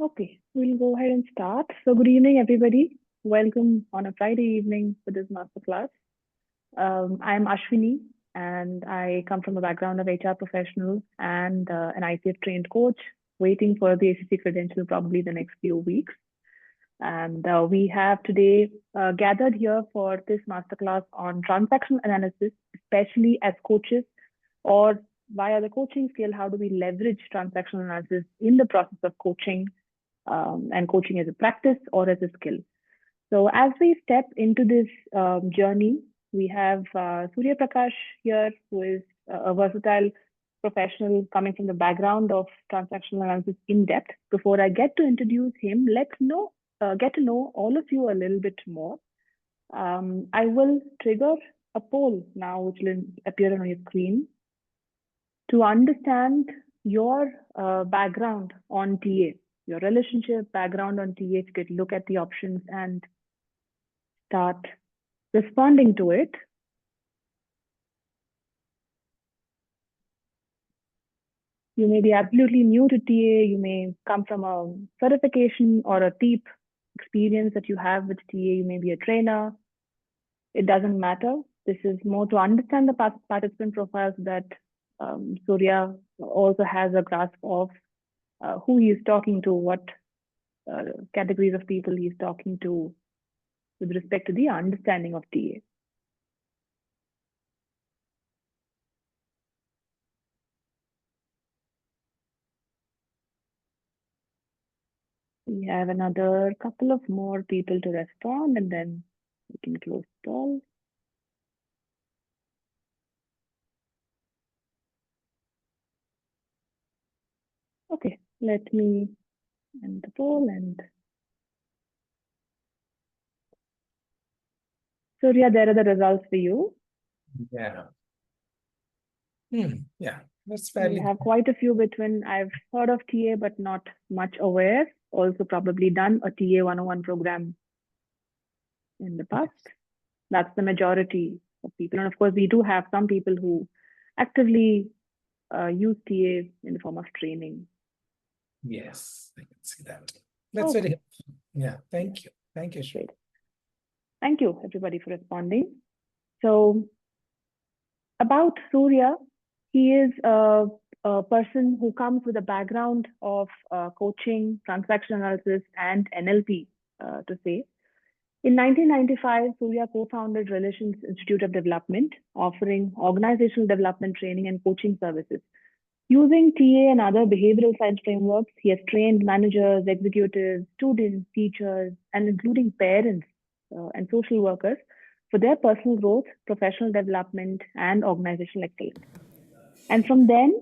Okay, we'll go ahead and start. So, good evening, everybody. Welcome on a Friday evening for this masterclass. I'm Ashwini, and I come from a background of HR professional and an ICF trained coach, waiting for the ACC credential probably the next few weeks. And we have today gathered here for this masterclass on transactional analysis, especially as coaches or via the coaching skill. How do we leverage transactional analysis in the process of coaching? And coaching as a practice or as a skill. So as we step into this journey, we have Suriyaprakash here, who is a versatile professional coming from the background of transactional analysis in depth. Before I get to introduce him, let's get to know all of you a little bit more. I will trigger a poll now, which will appear on your screen, to understand your background on TA. Your relationship background on TA, you could look at the options and start responding to it. You may be absolutely new to TA. You may come from a certification or a deep experience that you have with TA. You may be a trainer. It doesn't matter. This is more to understand the participant profiles that Surya also has a grasp of who he is talking to, what categories of people he is talking to with respect to the understanding of TA. We have another couple of more people to respond, and then we can close the poll. Okay, let me end the poll. And Surya, there are the results for you. Yeah. Yeah, that's We fairly. have quite a few between I've heard of TA, but not much aware. Also probably done a TA 101 program in the past. That's the majority of people. And of course, we do have some people who actively use TA in the form of training. Yes, I can see that. That's very helpful. Yeah, thank you. Thank you, Great. Thank you, everybody, for responding. So, about Surya, he is a person who comes with a background of coaching, transaction analysis, and NLP, to say. In 1995, Surya co-founded Relations Institute of Development, offering organizational development training and coaching services. Using TA and other behavioral science frameworks, he has trained managers, executives, students, teachers, and including parents and social workers for their personal growth, professional development, and organizational excellence. And from then,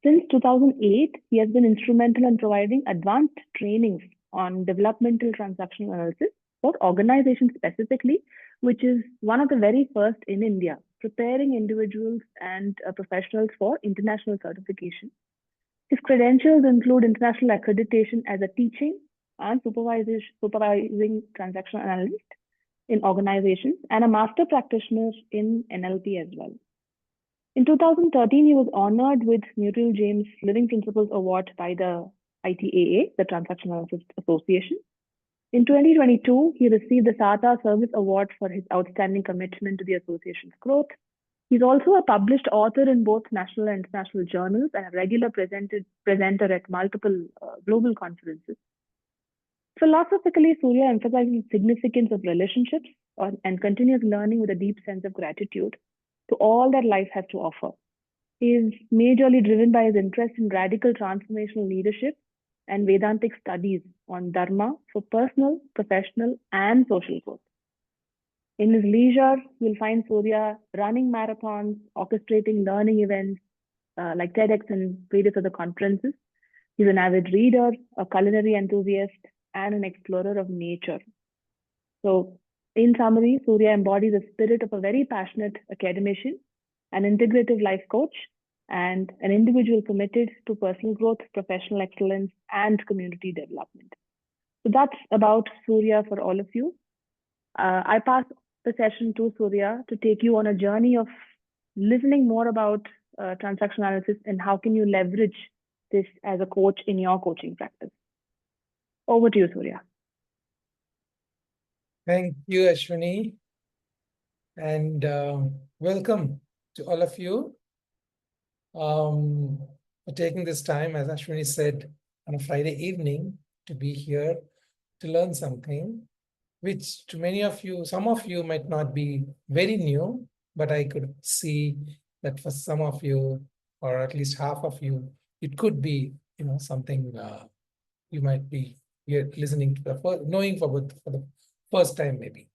since 2008, he has been instrumental in providing advanced trainings on developmental transactional analysis for organizations specifically, which is one of the very first in India, preparing individuals and professionals for international certification. His credentials include international accreditation as a teaching and supervising transactional analyst in organizations and a master practitioner in NLP as well. In 2013, he was honored with Muriel James Living Principles Award by the ITAA, the Transactional Analysis Association. In 2022, he received the SATA Service Award for his outstanding commitment to the association's growth. He's also a published author in both national and international journals and a regular presenter at multiple global conferences. Philosophically, Surya emphasizes the significance of relationships and continuous learning with a deep sense of gratitude to all that life has to offer. He is majorly driven by his interest in radical transformational leadership and Vedantic studies on Dharma for personal, professional, and social growth. In his leisure, you'll find Surya running marathons, orchestrating learning events like TEDx and various other conferences. He's an avid reader, a culinary enthusiast, and an explorer of nature. So, in summary, Surya embodies the spirit of a very passionate academician, an integrative life coach, and an individual committed to personal growth, professional excellence, and community development. So that's about Surya for all of you. I pass the session to Surya to take you on a journey of listening more about transactional analysis and how can you leverage this as a coach in your coaching practice. Over to you, Surya. Thank you, Ashwini. And welcome to all of you for taking this time, as Ashwini said, on a Friday evening to be here to learn something, which to many of you, some of you might not be very new, but I could see that for some of you, or at least half of you, it could be, something you might be here listening to the first, knowing for the first time maybe.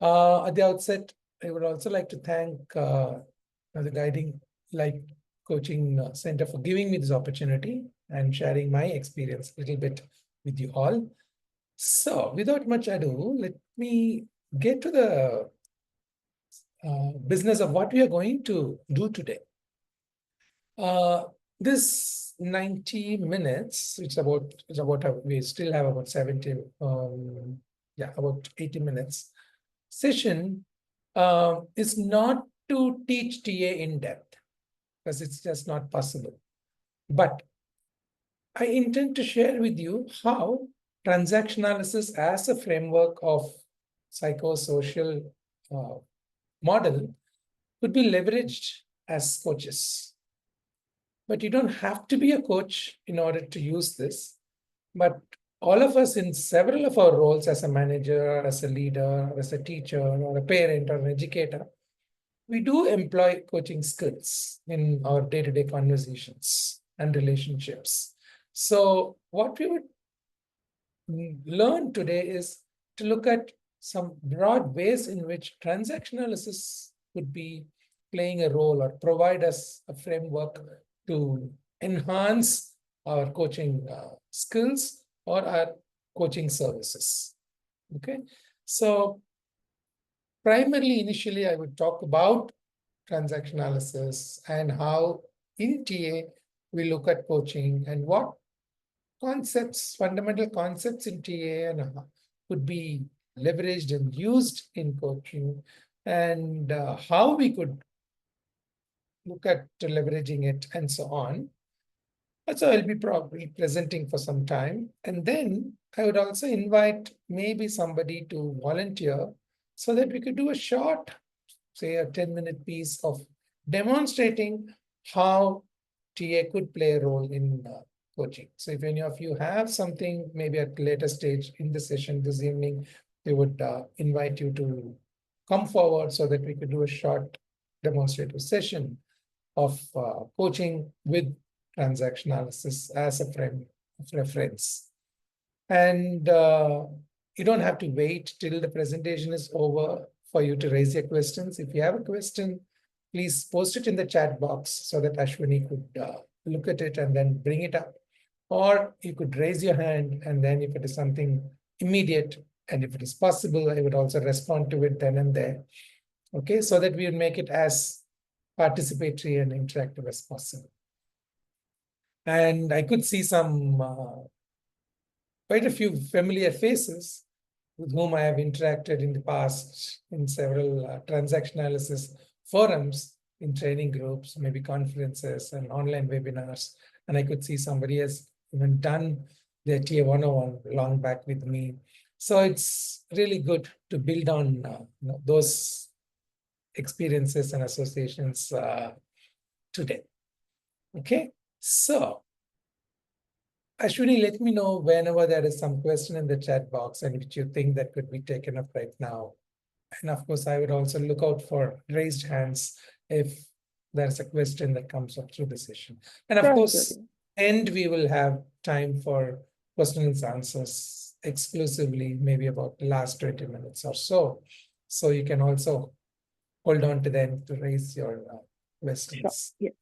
At the outset, I would also like to thank the Guiding Light Coaching Center for giving me this opportunity and sharing my experience a little bit with you all. So without much ado, let me get to the business of what we are going to do today. This 90 minutes, we still have about 70, about 80 minutes session is not to teach TA in depth, because it's just not possible. But I intend to share with you how transaction analysis as a framework of psychosocial model could be leveraged as coaches. But you don't have to be a coach in order to use this. But all of us in several of our roles as a manager, as a leader, as a teacher, or a parent, or an educator, we do employ coaching skills in our day-to-day conversations and relationships. So what we would learn today is to look at some broad ways in which transaction analysis could be playing a role or provide us a framework to enhance our coaching skills or our coaching services. Okay, so primarily, initially, I would talk about transaction analysis and how in TA we look at coaching and what concepts, fundamental concepts in TA and could be leveraged and used in coaching, and how we could look at leveraging it and so on. So I'll be probably presenting for some time. And then I would also invite maybe somebody to volunteer so that we could do a short, say a 10-minute piece of demonstrating how TA could play a role in coaching. So if any of you have something, maybe at a later stage in the session this evening, we would invite you to come forward so that we could do a short demonstrative session of coaching with transaction analysis as a frame of reference. And you don't have to wait till the presentation is over for you to raise your questions. If you have a question, please post it in the chat box so that Ashwini could look at it and then bring it up. Or you could raise your hand, and then if it is something immediate, and if it is possible, I would also respond to it then and there. Okay, so that we would make it as participatory and interactive as possible. And I could see some quite a few familiar faces with whom I have interacted in the past in several transaction analysis forums, in training groups, maybe conferences and online webinars. And I could see somebody has even done their Tier 101 long back with me. So it's really good to build on those experiences and associations today. Okay, so Ashwini, let me know whenever there is some question in the chat box and which you think that could be taken up right now. And of course, I would also look out for raised hands if there's a question that comes up through the session. And of course, and we will have time for questions and answers exclusively, maybe about the last 20 minutes or so. So you can also hold on to them to raise your questions. Sure. Yeah.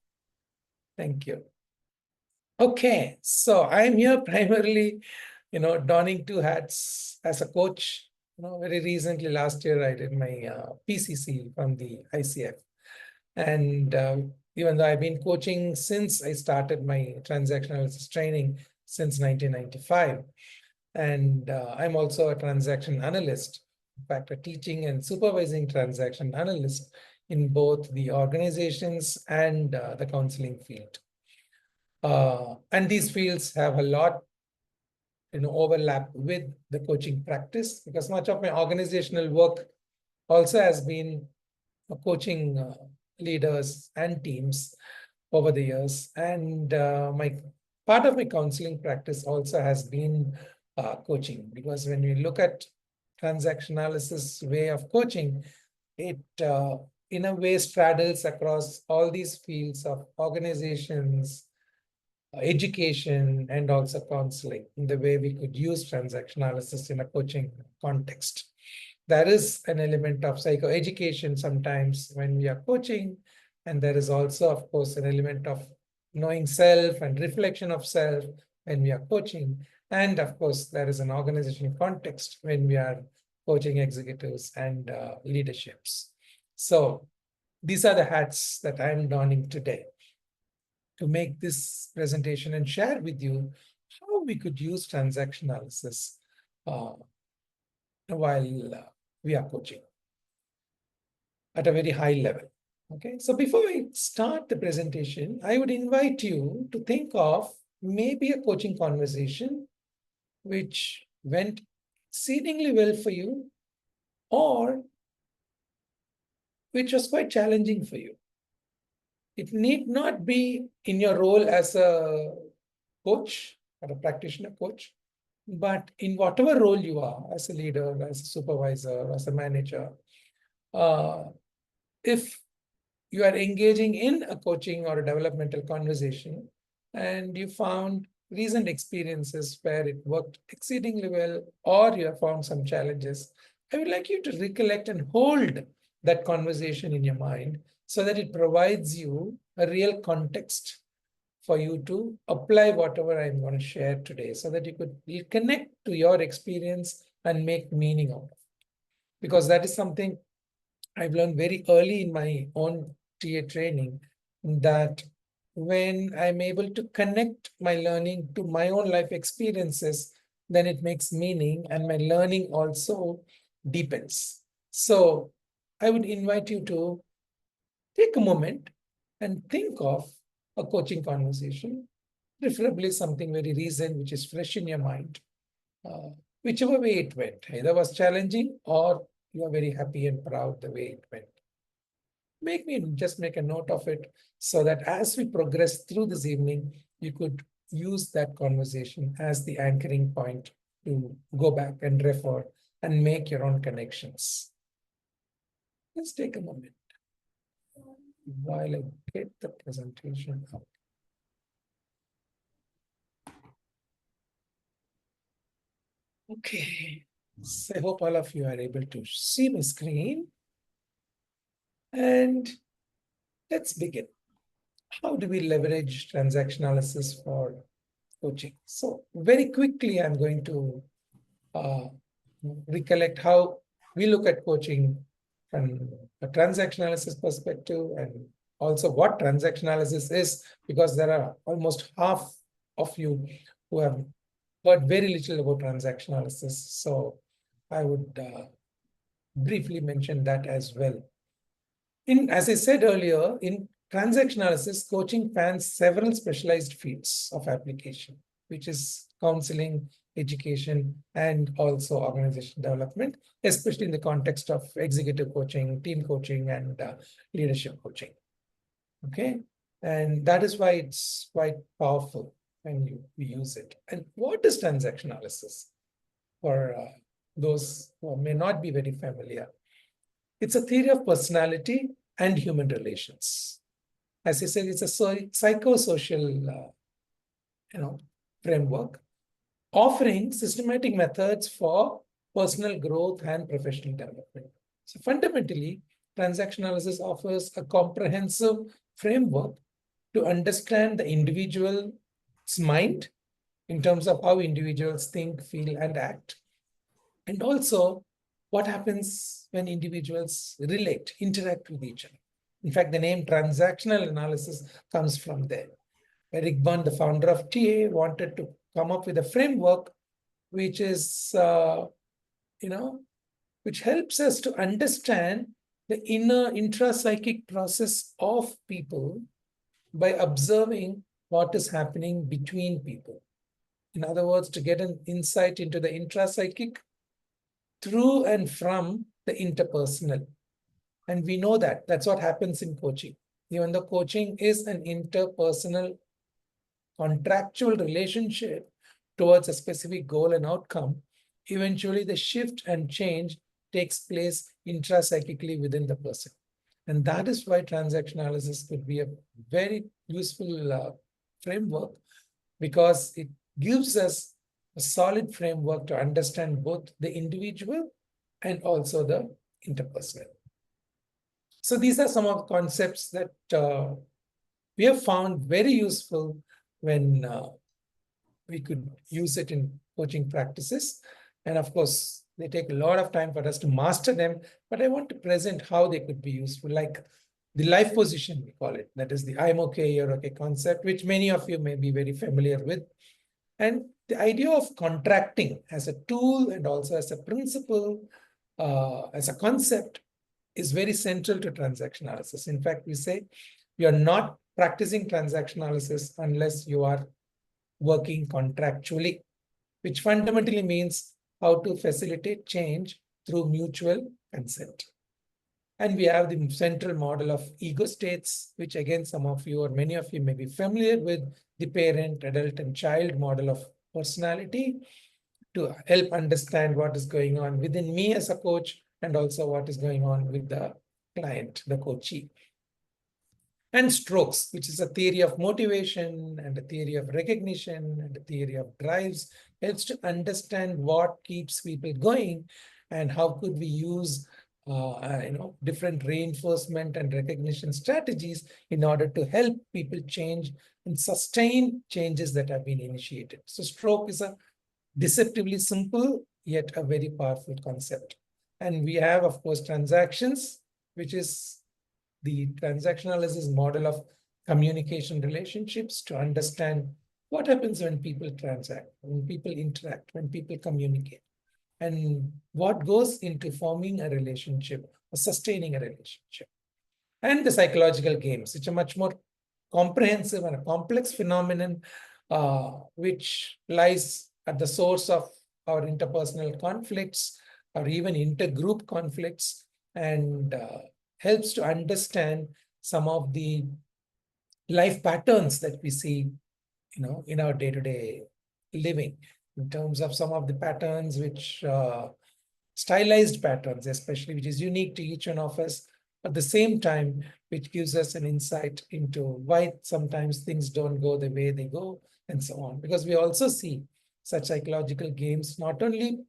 Thank you. Okay, so I'm here primarily, donning two hats as a coach. Very recently, last year, I did my PCC from the ICF. And even though I've been coaching since I started my transaction analysis training since 1995, and I'm also a transaction analyst, in fact, a teaching and supervising transaction analyst in both the organizations and the counseling field. And these fields have a lot overlap with the coaching practice, because much of my organizational work also has been coaching leaders and teams over the years. And my part of my counseling practice also has been coaching, because when we look at transaction analysis way of coaching, it in a way straddles across all these fields of organizations, education, and also counseling, in the way we could use transaction analysis in a coaching context. There is an element of psychoeducation sometimes when we are coaching, and there is also, of course, an element of knowing self and reflection of self when we are coaching. And of course, there is an organizational context when we are coaching executives and leaderships. So these are the hats that I'm donning today to make this presentation and share with you how we could use transaction analysis while we are coaching at a very high level. Okay, so before we start the presentation, I would invite you to think of maybe a coaching conversation which went exceedingly well for you, or which was quite challenging for you. It need not be in your role as a coach or a practitioner coach, but in whatever role you are, as a leader, as a supervisor, as a manager, if you are engaging in a coaching or a developmental conversation and you found recent experiences where it worked exceedingly well, or you have found some challenges, I would like you to recollect and hold that conversation in your mind so that it provides you a real context for you to apply whatever I'm going to share today, so that you could connect to your experience and make meaning out of it. Because that is something I've learned very early in my own TA training, that when I'm able to connect my learning to my own life experiences, then it makes meaning and my learning also deepens. So I would invite you to take a moment and think of a coaching conversation, preferably something very recent, which is fresh in your mind, whichever way it went, either was challenging or you are very happy and proud the way it went. Just make a note of it, so that as we progress through this evening, you could use that conversation as the anchoring point to go back and refer and make your own connections. Let's take a moment while I get the presentation out. Okay, so I hope all of you are able to see my screen. And let's begin. How do we leverage transaction analysis for coaching? So very quickly, I'm going to recollect how we look at coaching from a transaction analysis perspective, and also what transaction analysis is, because there are almost half of you who have heard very little about transaction analysis. So I would briefly mention that as well. As I said earlier, in transaction analysis, coaching spans several specialized fields of application, which is counseling, education, and also organization development, especially in the context of executive coaching, team coaching, and leadership coaching. Okay, and that is why it's quite powerful when we use it. And what is transaction analysis? For those who may not be very familiar, it's a theory of personality and human relations. As I said, it's a psychosocial framework offering systematic methods for personal growth and professional development. So fundamentally, transaction analysis offers a comprehensive framework to understand the individual's mind in terms of how individuals think, feel, and act, and also what happens when individuals interact with each other. In fact, the name transactional analysis comes from there. Eric Berne, the founder of TA, wanted to come up with a framework which is, which helps us to understand the inner intrapsychic process of people by observing what is happening between people. In other words, to get an insight into the intrapsychic through and from the interpersonal. And we know that that's what happens in coaching. Even though coaching is an interpersonal contractual relationship towards a specific goal and outcome, eventually the shift and change takes place intrapsychically within the person. And that is why transaction analysis could be a very useful framework, because it gives us a solid framework to understand both the individual and also the interpersonal. So these are some of the concepts that we have found very useful when we could use it in coaching practices. And of course, they take a lot of time for us to master them, but I want to present how they could be useful, like the life position, we call it. That is the I'm okay, you're okay concept, which many of you may be very familiar with. And the idea of contracting as a tool and also as a principle, as a concept, is very central to transaction analysis. In fact, we say you're not practicing transaction analysis unless you are working contractually, which fundamentally means how to facilitate change through mutual consent. And we have the central model of ego states, which again, some of you or many of you may be familiar with, the parent, adult, and child model of personality, to help understand what is going on within me as a coach and also what is going on with the client, the coachee. And strokes, which is a theory of motivation and a theory of recognition and a theory of drives, helps to understand what keeps people going and how could we use different reinforcement and recognition strategies in order to help people change and sustain changes that have been initiated. So stroke is a deceptively simple, yet a very powerful concept. And we have, of course, transactions, which is the transactional analysis model of communication relationships to understand what happens when people transact, when people interact, when people communicate, and what goes into forming a relationship or sustaining a relationship. And the psychological games, which are much more comprehensive and a complex phenomenon, which lies at the source of our interpersonal conflicts or even intergroup conflicts, and helps to understand some of the life patterns that we see, in our day-to-day living, in terms of some of the patterns which stylized patterns, especially, which is unique to each one of us, at the same time, which gives us an insight into why sometimes things don't go the way they go, and so on. Because we also see such psychological games, not only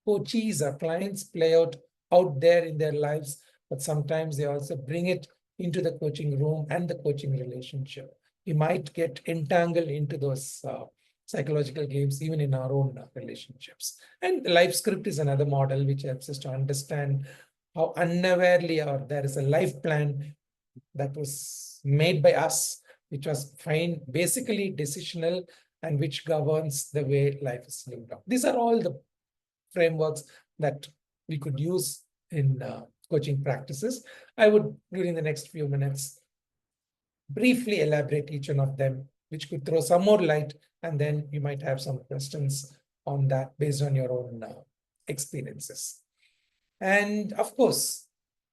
coachees or clients play out there in their lives, but sometimes they also bring it into the coaching room and the coaching relationship. We might get entangled into those psychological games even in our own relationships. And the life script is another model which helps us to understand how unawarely there is a life plan that was made by us, which was basically decisional, and which governs the way life is lived out. These are all the frameworks that we could use in coaching practices. I would, during the next few minutes, briefly elaborate each one of them, which could throw some more light, and then you might have some questions on that based on your own experiences. And of course,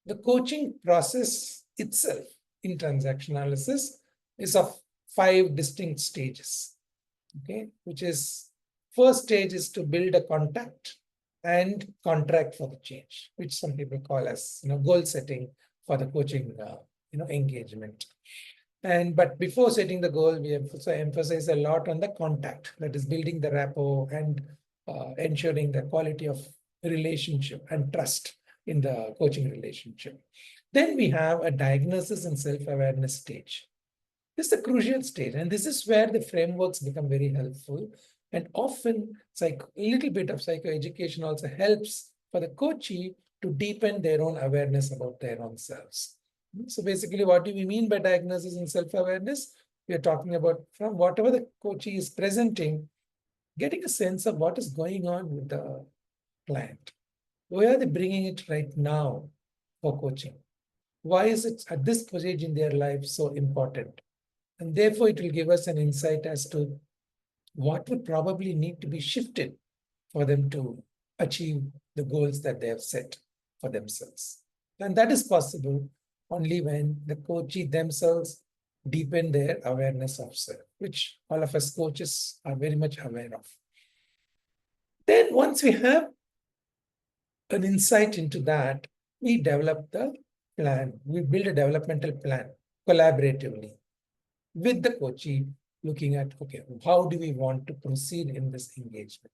the coaching process itself in transaction analysis is of 5 distinct stages, okay, which is, first stage is to build a contact and contract for the change, which some people call as goal setting for the coaching engagement. But before setting the goal, we emphasize a lot on the contact, that is building the rapport and ensuring the quality of relationship and trust in the coaching relationship. Then we have a diagnosis and self-awareness stage. This is a crucial stage, and this is where the frameworks become very helpful. And often, a little bit of psychoeducation also helps for the coachee to deepen their own awareness about their own selves. So basically, what do we mean by diagnosis and self-awareness? We are talking about, from whatever the coachee is presenting, getting a sense of what is going on with the client. Where are they bringing it right now for coaching? Why is it at this stage in their life so important? And therefore, it will give us an insight as to what would probably need to be shifted for them to achieve the goals that they have set for themselves. And that is possible only when the coachee themselves deepen their awareness of self, which all of us coaches are very much aware of. Then once we have an insight into that, we develop the plan. We build a developmental plan collaboratively with the coachee, looking at, okay, how do we want to proceed in this engagement?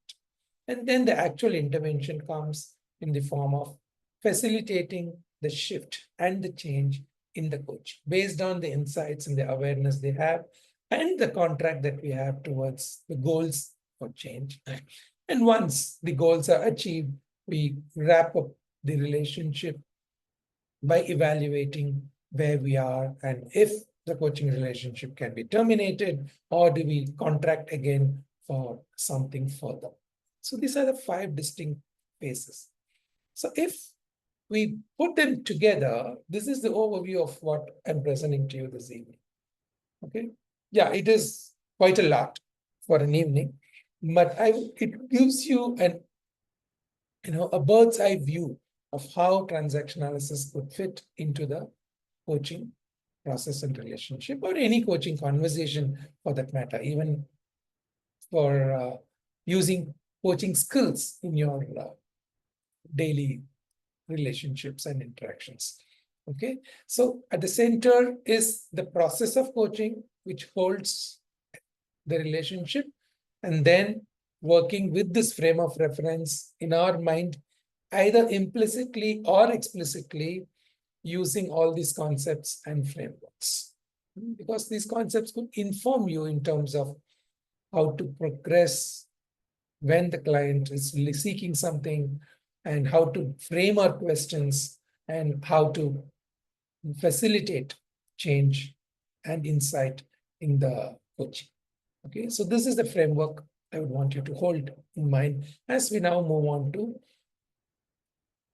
And then the actual intervention comes in the form of facilitating the shift and the change in the coach based on the insights and the awareness they have and the contract that we have towards the goals for change. And once the goals are achieved, we wrap up the relationship by evaluating where we are and if the coaching relationship can be terminated, or do we contract again for something further. So these are the 5 distinct phases. So if we put them together, this is the overview of what I'm presenting to you this evening. Okay. Yeah, it is quite a lot for an evening, but it gives you a bird's eye view of how transaction analysis could fit into the coaching process and relationship, or any coaching conversation for that matter, even for using coaching skills in your daily relationships and interactions. Okay, so at the center is the process of coaching, which holds the relationship, and then working with this frame of reference in our mind, either implicitly or explicitly, using all these concepts and frameworks. Because these concepts could inform you in terms of how to progress when the client is seeking something, and how to frame our questions, and how to facilitate change and insight in the coaching. Okay, so this is the framework I would want you to hold in mind as we now move on to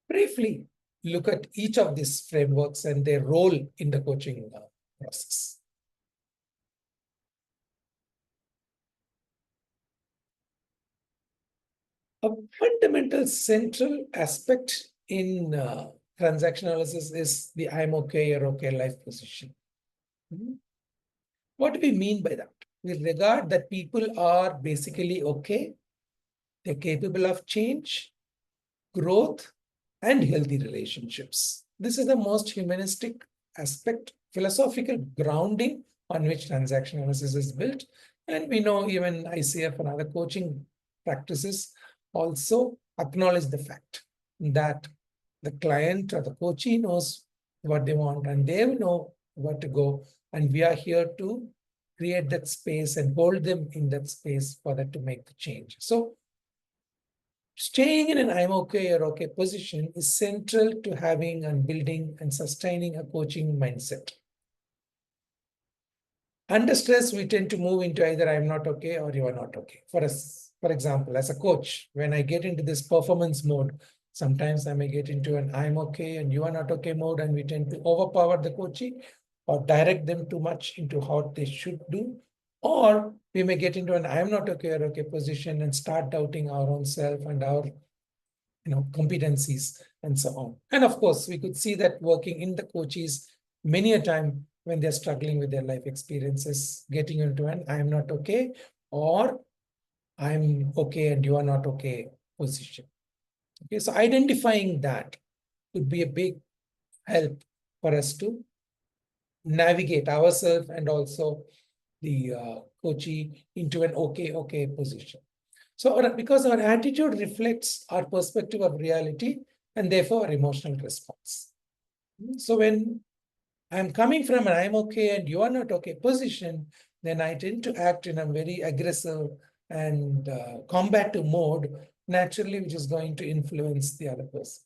briefly look at each of these frameworks and their role in the coaching process. A fundamental central aspect in transaction analysis is the I'm okay, you're okay life position. What do we mean by that? We regard that people are basically okay, they're capable of change, growth, and healthy relationships. This is the most humanistic aspect, philosophical grounding on which transaction analysis is built. And we know even ICF and other coaching practices also acknowledge the fact that the client or the coachee knows what they want and they know where to go. And we are here to create that space and hold them in that space for that to make the change. So staying in an I'm okay or okay position is central to having and building and sustaining a coaching mindset. Under stress, we tend to move into either I'm not okay or you are not okay. For example, as a coach, when I get into this performance mode, sometimes I may get into an I'm okay and you are not okay mode, and we tend to overpower the coachee or direct them too much into how they should do. Or we may get into an I'm not okay or okay position and start doubting our own self and our competencies and so on. And of course, we could see that working in the coaches many a time when they're struggling with their life experiences, getting into an I'm not okay or I'm okay and you are not okay position. Okay, so identifying that would be a big help for us to navigate ourselves and also the coachee into an okay position. So because our attitude reflects our perspective of reality and therefore our emotional response. So when I'm coming from an I'm okay and you are not okay position, then I tend to act in a very aggressive and combative mode, naturally, which is going to influence the other person.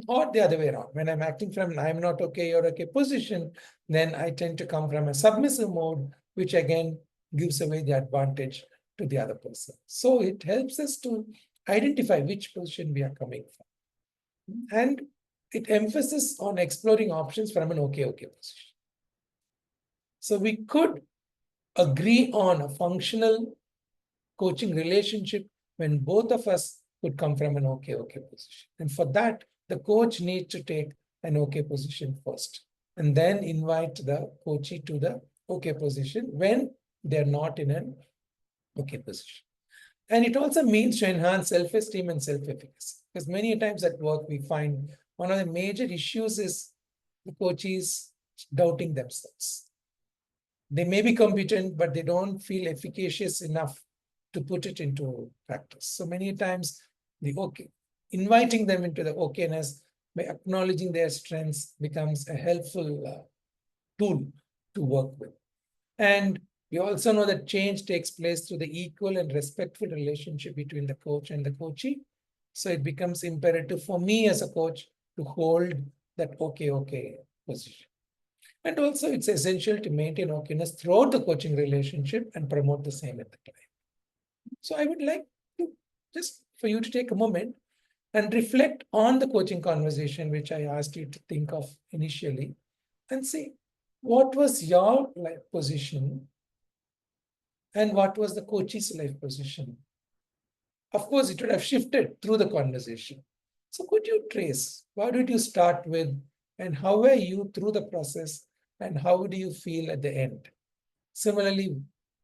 Or the other way around. When I'm acting from an I'm not okay, you're okay position, then I tend to come from a submissive mode, which again gives away the advantage to the other person. So it helps us to identify which position we are coming from. And it emphasizes on exploring options from an okay position. So we could agree on a functional coaching relationship when both of us could come from an okay position. And for that, the coach needs to take an okay position first, and then invite the coachee to the okay position when they're not in an okay position. And it also means to enhance self-esteem and self-efficacy. Because many times at work, we find one of the major issues is the coaches doubting themselves. They may be competent, but they don't feel efficacious enough to put it into practice. So many times, inviting them into the okayness by acknowledging their strengths becomes a helpful tool to work with. And we also know that change takes place through the equal and respectful relationship between the coach and the coachee. So it becomes imperative for me as a coach to hold that okay position. And also it's essential to maintain okayness throughout the coaching relationship and promote the same at the time. So I would like to just for you to take a moment and reflect on the coaching conversation, which I asked you to think of initially, and see what was your life position and what was the coach's life position. Of course, it would have shifted through the conversation. So could you trace, what did you start with and how were you through the process and how do you feel at the end? Similarly,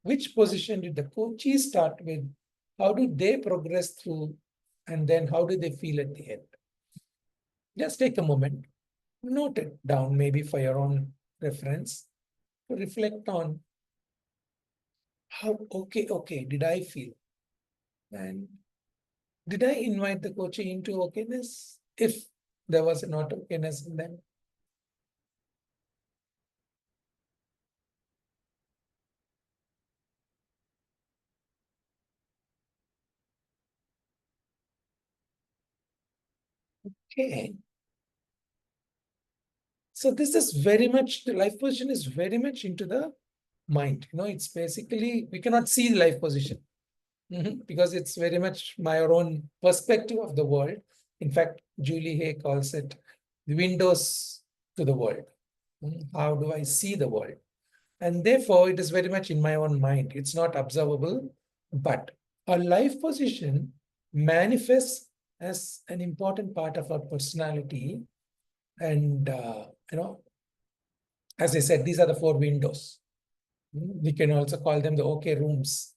which position did the coachee start with? How did they progress through? And then how do they feel at the end? Just take a moment, note it down maybe for your own reference to reflect on how okay did I feel? And did I invite the coachee into okayness if there was not okayness in them? Okay. So this is very much, the life position is very much into the mind. It's basically, we cannot see the life position because it's very much my own perspective of the world. In fact, Julie Hay calls it the windows to the world. How do I see the world? And therefore, it is very much in my own mind. It's not observable, but our life position manifests as an important part of our personality. And, as I said, these are the 4 windows. We can also call them the okay rooms.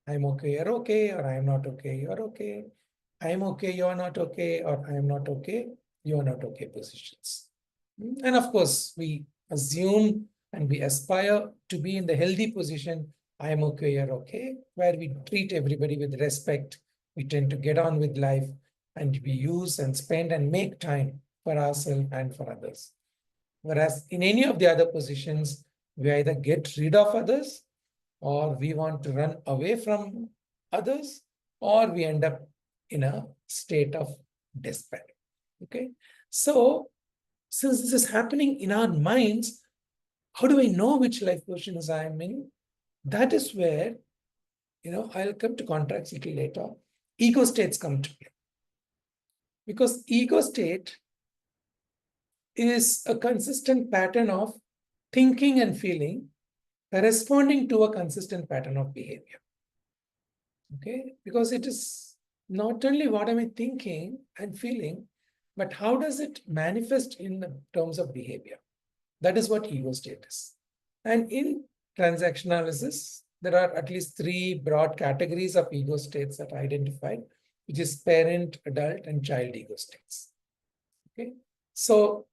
I'm okay, you're okay, or I'm not okay, you're okay. I'm okay, you're not okay, or I'm not okay, you're not okay positions. And of course, we assume and we aspire to be in the healthy position, I'm okay, you're okay, where we treat everybody with respect. We tend to get on with life and we use and spend and make time for ourselves and for others. Whereas in any of the other positions, we either get rid of others or we want to run away from others, or we end up in a state of despair. Okay. So since this is happening in our minds, how do I know which life positions I am in? That is where, I'll come to contracts a little later. Ego states come to play. Because ego state is a consistent pattern of thinking and feeling corresponding to a consistent pattern of behavior. Okay, because it is not only what am I thinking and feeling, but how does it manifest in terms of behavior? That is what ego state is. And in transactional analysis, there are at least 3 broad categories of ego states that are identified, which is parent, adult, and child ego states. Okay, so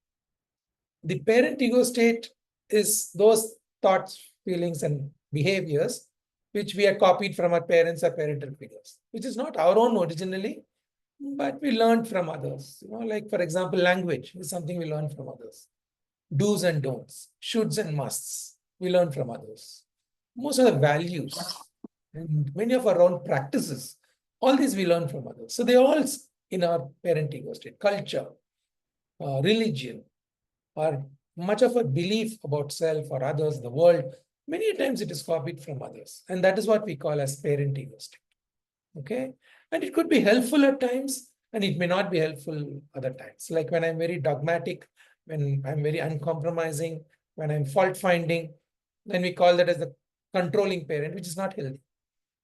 the parent ego state is those thoughts, feelings, and behaviors which we have copied from our parents or parental figures, which is not our own originally, but we learned from others. Like for example, language is something we learn from others. Do's and don'ts, shoulds and musts, we learn from others. Most of the values and many of our own practices, all these we learn from others. So they're all in our parent ego state. Culture, religion, or much of a belief about self or others, the world, many times it is copied from others. And that is what we call as parent ego state. Okay. And it could be helpful at times, and it may not be helpful other times. Like when I'm very dogmatic, when I'm very uncompromising, when I'm fault finding, then we call that as the controlling parent, which is not healthy.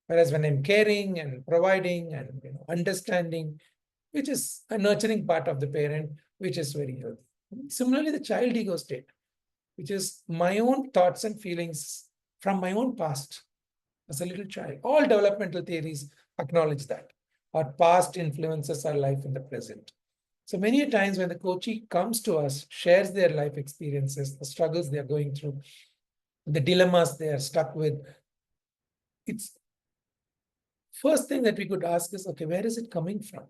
Whereas when I'm caring and providing and understanding, which is a nurturing part of the parent, which is very healthy. Similarly, the child ego state, which is my own thoughts and feelings from my own past as a little child. All developmental theories acknowledge that. Our past influences our life in the present. So many times when the coachee comes to us, shares their life experiences, the struggles they are going through, the dilemmas they are stuck with, it's first thing that we could ask is, okay, where is it coming from?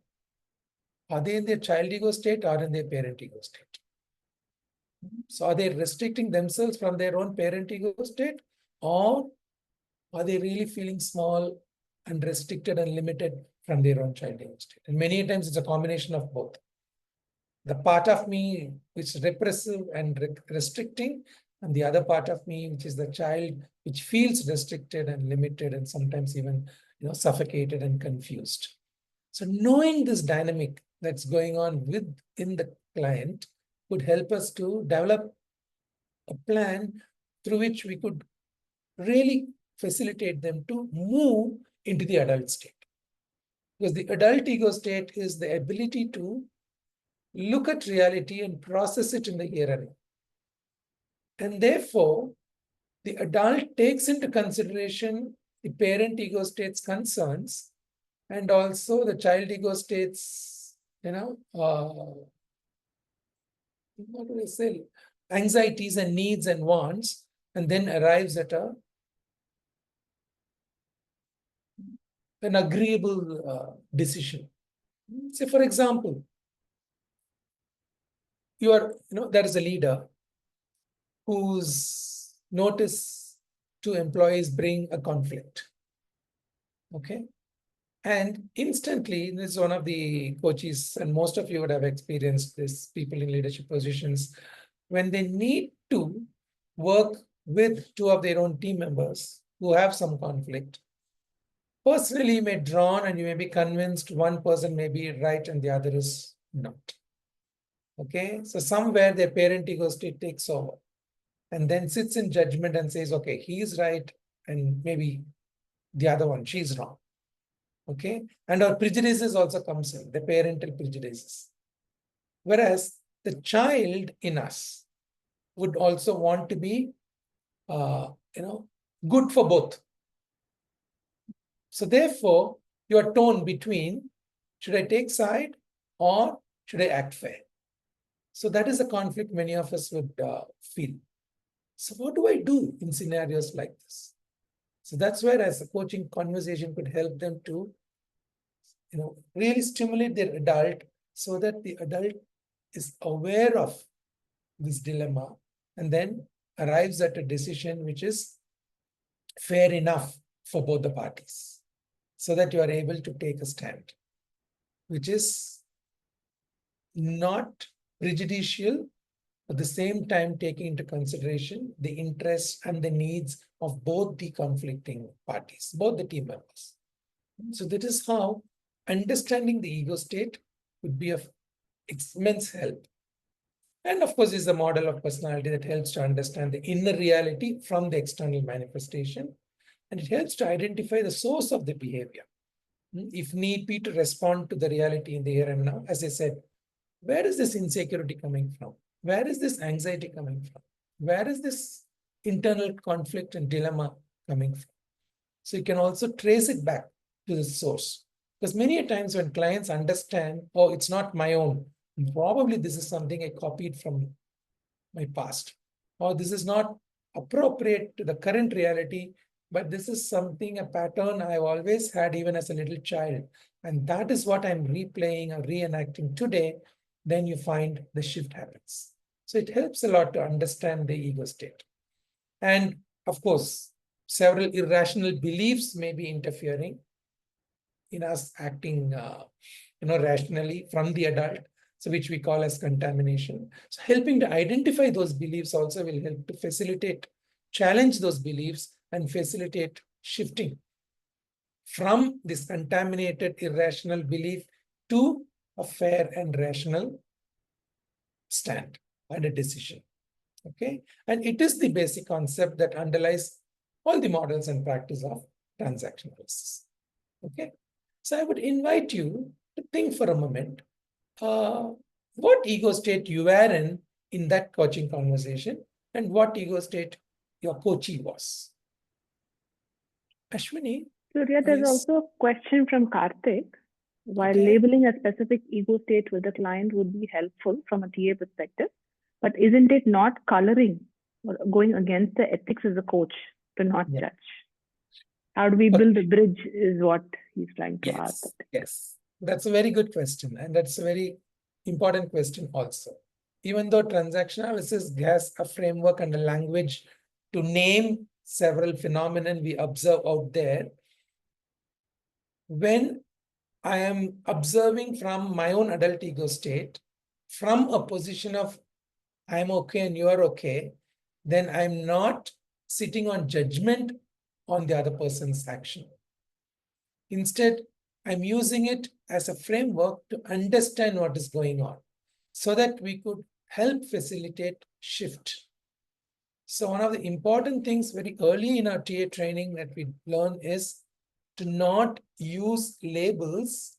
Are they in their child ego state or in their parent ego state? So are they restricting themselves from their own parent ego state, or are they really feeling small and restricted and limited from their own child ego state? And many times it's a combination of both. The part of me which is repressive and restricting, and the other part of me, which is the child, which feels restricted and limited and sometimes even suffocated and confused. So knowing this dynamic that's going on within the client would help us to develop a plan through which we could really facilitate them to move into the adult state. Because the adult ego state is the ability to look at reality and process it in the here and now. And therefore, the adult takes into consideration the parent ego state's concerns and also the child ego state's, what do I say, anxieties and needs and wants, and then arrives at an agreeable decision. Say, for example, there is a leader whose notice to employees bring a conflict. Okay. And instantly, this is one of the coaches, and most of you would have experienced this, people in leadership positions, when they need to work with two of their own team members who have some conflict. Personally, you may drawn and you may be convinced one person may be right and the other is not. Okay, so somewhere their parent ego state takes over and then sits in judgment and says, okay, he is right and maybe the other one, she's wrong. Okay, and our prejudices also comes in, the parental prejudices. Whereas the child in us would also want to be, good for both. So therefore, you are torn between, should I take side or should I act fair? So that is a conflict many of us would feel. So what do I do in scenarios like this? So that's where, as a coaching conversation could help them to, really stimulate their adult so that the adult is aware of this dilemma and then arrives at a decision which is fair enough for both the parties, so that you are able to take a stand, which is not prejudicial, at the same time taking into consideration the interests and the needs of both the conflicting parties, both the team members. So that is how understanding the ego state would be of immense help. And of course, is a model of personality that helps to understand the inner reality from the external manifestation. And it helps to identify the source of the behavior, if need be, to respond to the reality in the here and now. As I said, where is this insecurity coming from? Where is this anxiety coming from? Where is this internal conflict and dilemma coming from? So you can also trace it back to the source. Because many times when clients understand, oh, it's not my own, probably this is something I copied from my past, or this is not appropriate to the current reality, but this is something, a pattern I've always had even as a little child. And that is what I'm replaying or reenacting today. Then you find the shift happens. So it helps a lot to understand the ego state. And of course, several irrational beliefs may be interfering in us acting rationally from the adult, so which we call as contamination. So helping to identify those beliefs also will help to facilitate, challenge those beliefs and facilitate shifting from this contaminated irrational belief to a fair and rational stand and a decision. Okay, and it is the basic concept that underlies all the models and practice of transactional analysis. Okay. So I would invite you to think for a moment, what ego state you were in that coaching conversation, and what ego state your coachee was. Ashwini, Surya, there's please. also a question from Karthik. While Okay. labeling a specific ego state with the client would be helpful from a TA perspective, but isn't it not coloring or going against the ethics as a coach to not Yeah. judge? How do we Okay. build a bridge is what he's trying to ask. Yes, that's a very good question. And that's a very important question also. Even though transactional analysis has a framework and a language to name several phenomena we observe out there, when I am observing from my own adult ego state, from a position of I'm okay and you are okay, then I'm not sitting on judgment on the other person's action. Instead, I'm using it as a framework to understand what is going on so that we could help facilitate shift. So one of the important things very early in our TA training that we learn is to not use labels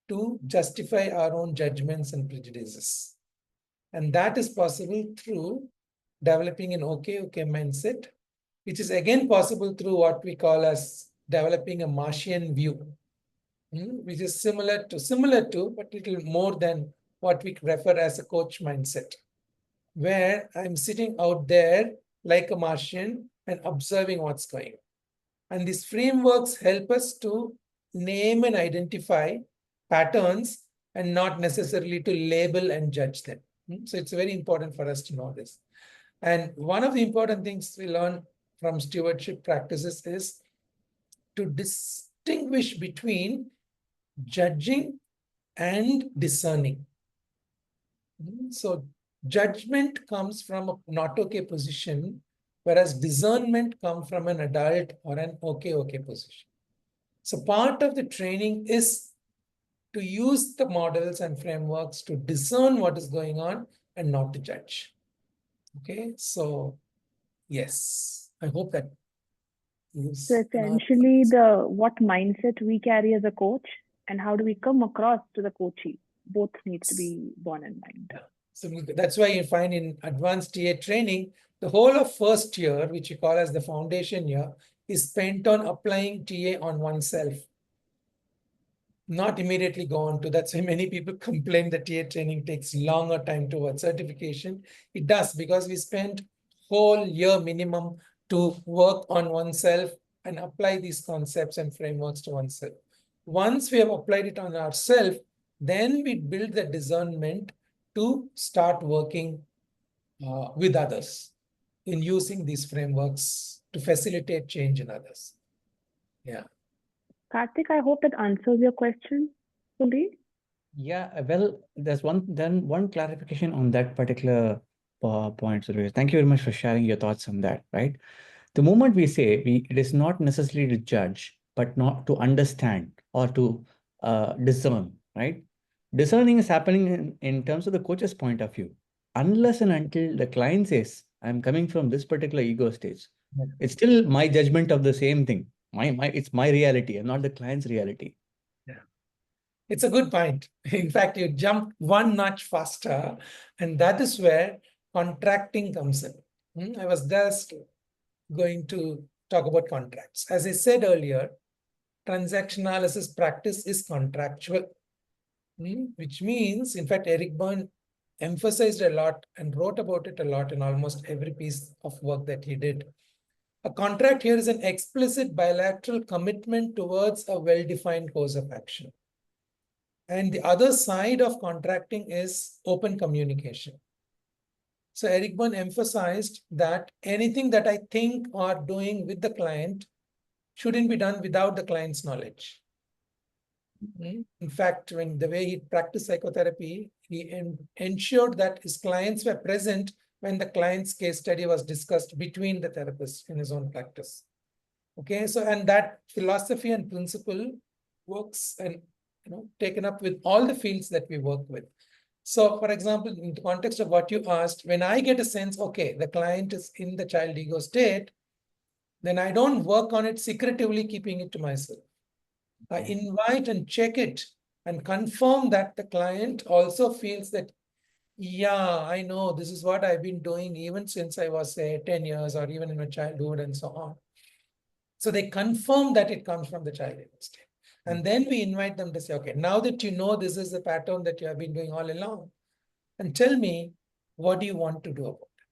to justify our own judgments and prejudices. And that is possible through developing an okay mindset, which is again possible through what we call as developing a Martian view, which is similar to, but little more than what we refer as a coach mindset, where I'm sitting out there like a Martian and observing what's going on. And these frameworks help us to name and identify patterns and not necessarily to label and judge them. So it's very important for us to know this. And one of the important things we learn from stewardship practices is to distinguish between judging and discerning. So judgment comes from a not okay position, whereas discernment comes from an adult or an okay position. So part of the training is to use the models and frameworks to discern what is going on and not to judge. Okay, so yes, I hope that is. So essentially, what mindset we carry as a coach and how do we come across to the coachee, both needs to be borne in mind. So that's why you find in advanced TA training, the whole of first year, which you call as the foundation year, is spent on applying TA on oneself. Not immediately go on to. That's why many people complain that TA training takes longer time towards certification. It does, because we spend whole year minimum to work on oneself and apply these concepts and frameworks to oneself. Once we have applied it on ourselves, then we build the discernment to start working with others in using these frameworks to facilitate change in others. Yeah. Karthik, I hope that answers your question fully. Yeah, well, there's one clarification on that particular point, Suresh. Thank you very much for sharing your thoughts on that, right? The moment we say it is not necessarily to judge, but not to understand or to discern, right? Discerning is happening in terms of the coach's point of view. Unless and until the client says, I'm coming from this particular ego stage, it's still my judgment of the same thing. It's my reality and not the client's reality. It's a good point. In fact, you jumped one notch faster, and that is where contracting comes in. I was just going to talk about contracts. As I said earlier, transaction analysis practice is contractual, which means, in fact, Eric Berne emphasized a lot and wrote about it a lot in almost every piece of work that he did. A contract here is an explicit bilateral commitment towards a well-defined course of action. And the other side of contracting is open communication. So Eric Berne emphasized that anything that I think or doing with the client shouldn't be done without the client's knowledge. In fact, when the way he practiced psychotherapy, he ensured that his clients were present when the client's case study was discussed between the therapists in his own practice. Okay, so and that philosophy and principle works and taken up with all the fields that we work with. So, for example, in the context of what you asked, when I get a sense, okay, the client is in the child ego state, then I don't work on it secretively, keeping it to myself. I Okay. invite and check it and confirm that the client also feels that, yeah, I know this is what I've been doing even since I was, say, 10 years or even in my childhood and so on. So they confirm that it comes from the childhood state. And then we invite them to say, okay, now that you know this is the pattern that you have been doing all along, and tell me, what do you want to do about it?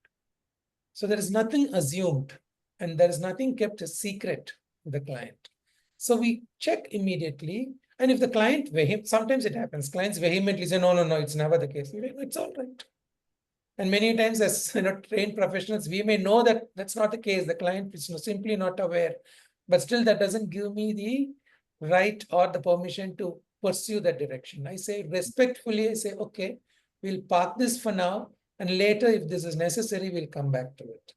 So there is nothing assumed and there is nothing kept a secret with the client. So we check immediately. And if the client, sometimes it happens, clients vehemently say, no, no, no, it's never the case. We say, no, it's all right. And many times as trained professionals, we may know that that's not the case. The client is simply not aware. But still, that doesn't give me the right or the permission to pursue that direction. I say respectfully, I say, okay, we'll park this for now. And later, if this is necessary, we'll come back to it.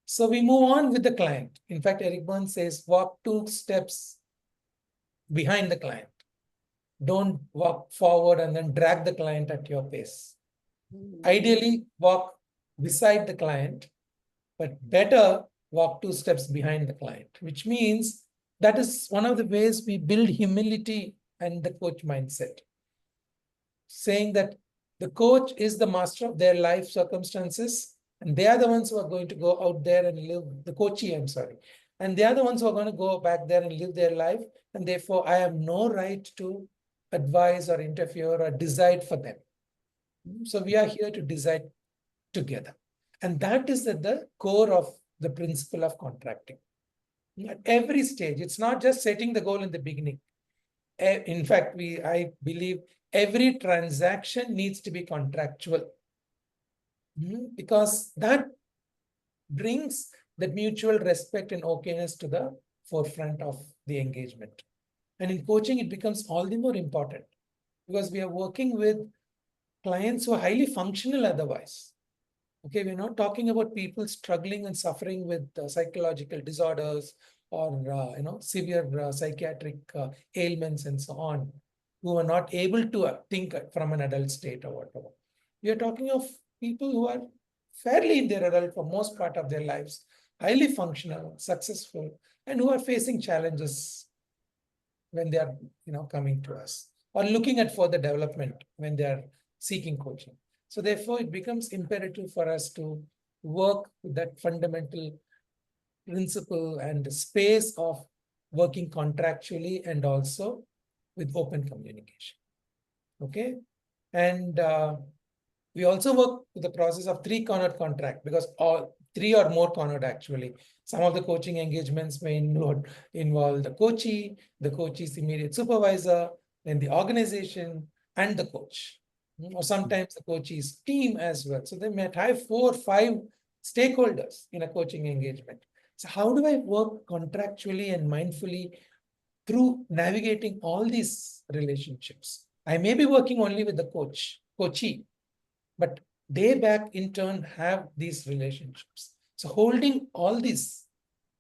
So we move on with the client. In fact, Eric Berne says, walk 2 steps behind the client. Don't walk forward and then drag the client at your pace. Ideally, walk beside the client, but better walk 2 steps behind the client, which means that is one of the ways we build humility and the coach mindset. Saying that the coach is the master of their life circumstances, and they are the ones who are going to go out there and live, the coachee, I'm sorry. And they are the ones who are going to go back there and live their life. And therefore, I have no right to advise or interfere or decide for them. So we are here to decide together. And that is at the core of the principle of contracting. At every stage, it's not just setting the goal in the beginning. In fact, I believe every transaction needs to be contractual. Because that brings that mutual respect and okayness to the forefront of the engagement. And in coaching, it becomes all the more important because we are working with clients who are highly functional otherwise. Okay, we're not talking about people struggling and suffering with psychological disorders or severe psychiatric ailments and so on, who are not able to think from an adult state or whatever. We are talking of people who are fairly in their adult for most part of their lives, highly functional, successful, and who are facing challenges when they are coming to us or looking at further development when they are seeking coaching. So therefore, it becomes imperative for us to work with that fundamental principle and space of working contractually and also with open communication. Okay. And we also work with the process of 3-cornered contract because all 3 or more cornered actually. Some of the coaching engagements may involve the coachee's immediate supervisor, then the organization and the coach. Or sometimes the coachee's team as well. So they might have 4 or 5 stakeholders in a coaching engagement. So how do I work contractually and mindfully through navigating all these relationships? I may be working only with the coachee, but they back in turn have these relationships. So holding all these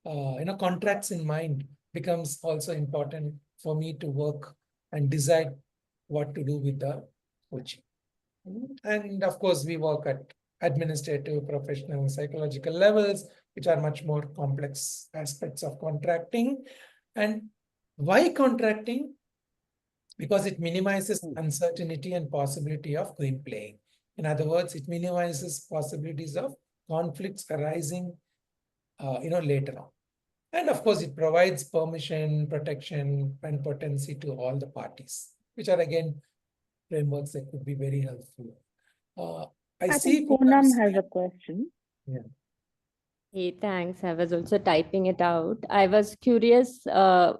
contracts in mind becomes also important for me to work and decide what to do with the coaching. And of course, we work at administrative, professional, psychological levels, which are much more complex aspects of contracting. And why contracting? Because it minimizes uncertainty and possibility of game playing. In other words, it minimizes possibilities of conflicts arising later on. And of course, it provides permission, protection, and potency to all the parties, which are again frameworks that could be very helpful. I see think Poonam has a question. Yeah. Hey, thanks. I was also typing it out. I was curious,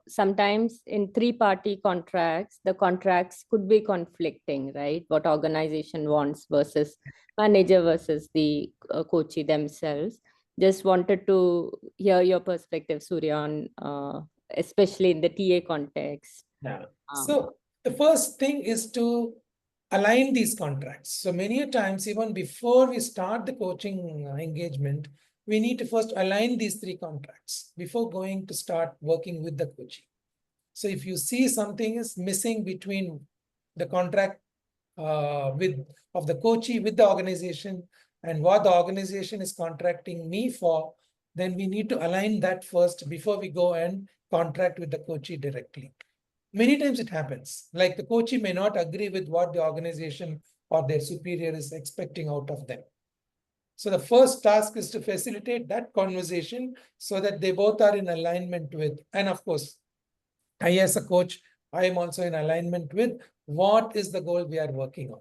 sometimes in 3-party contracts, the contracts could be conflicting, right? What organization wants versus manager versus the coachee themselves. Just wanted to hear your perspective, Surya, on especially in the TA context. Yeah. So the first thing is to align these contracts. So many a times, even before we start the coaching engagement, we need to first align these 3 contracts before going to start working with the coachee. So if you see something is missing between the contract of the coachee with the organization and what the organization is contracting me for, then we need to align that first before we go and contract with the coachee directly. Many times it happens, like the coachee may not agree with what the organization or their superior is expecting out of them. So the first task is to facilitate that conversation so that they both are in alignment with, and of course, I as a coach, I am also in alignment with what is the goal we are working on.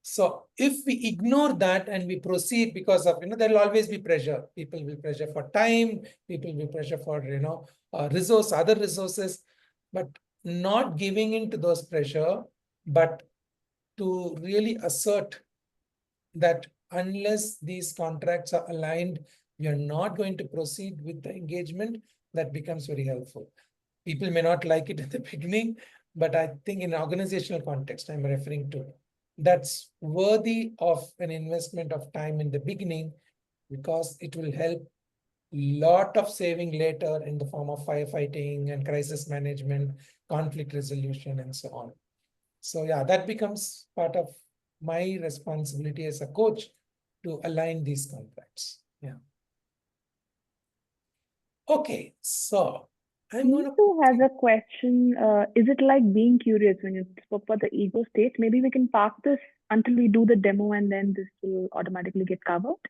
So if we ignore that and we proceed because of, there will always be pressure. People will pressure for time, people will pressure for, other resources, but not giving in to those pressure, but to really assert that unless these contracts are aligned, we are not going to proceed with the engagement. That becomes very helpful. People may not like it at the beginning, but I think in organizational context, I'm referring to, that's worthy of an investment of time in the beginning, because it will help lot of saving later in the form of firefighting and crisis management, conflict resolution, and so on. So yeah, that becomes part of my responsibility as a coach to align these contracts. Yeah. Okay, so I'm going Who has a question? Is it like being curious when you spoke about the ego state? Maybe we can park this until we do the demo and then this will automatically get covered.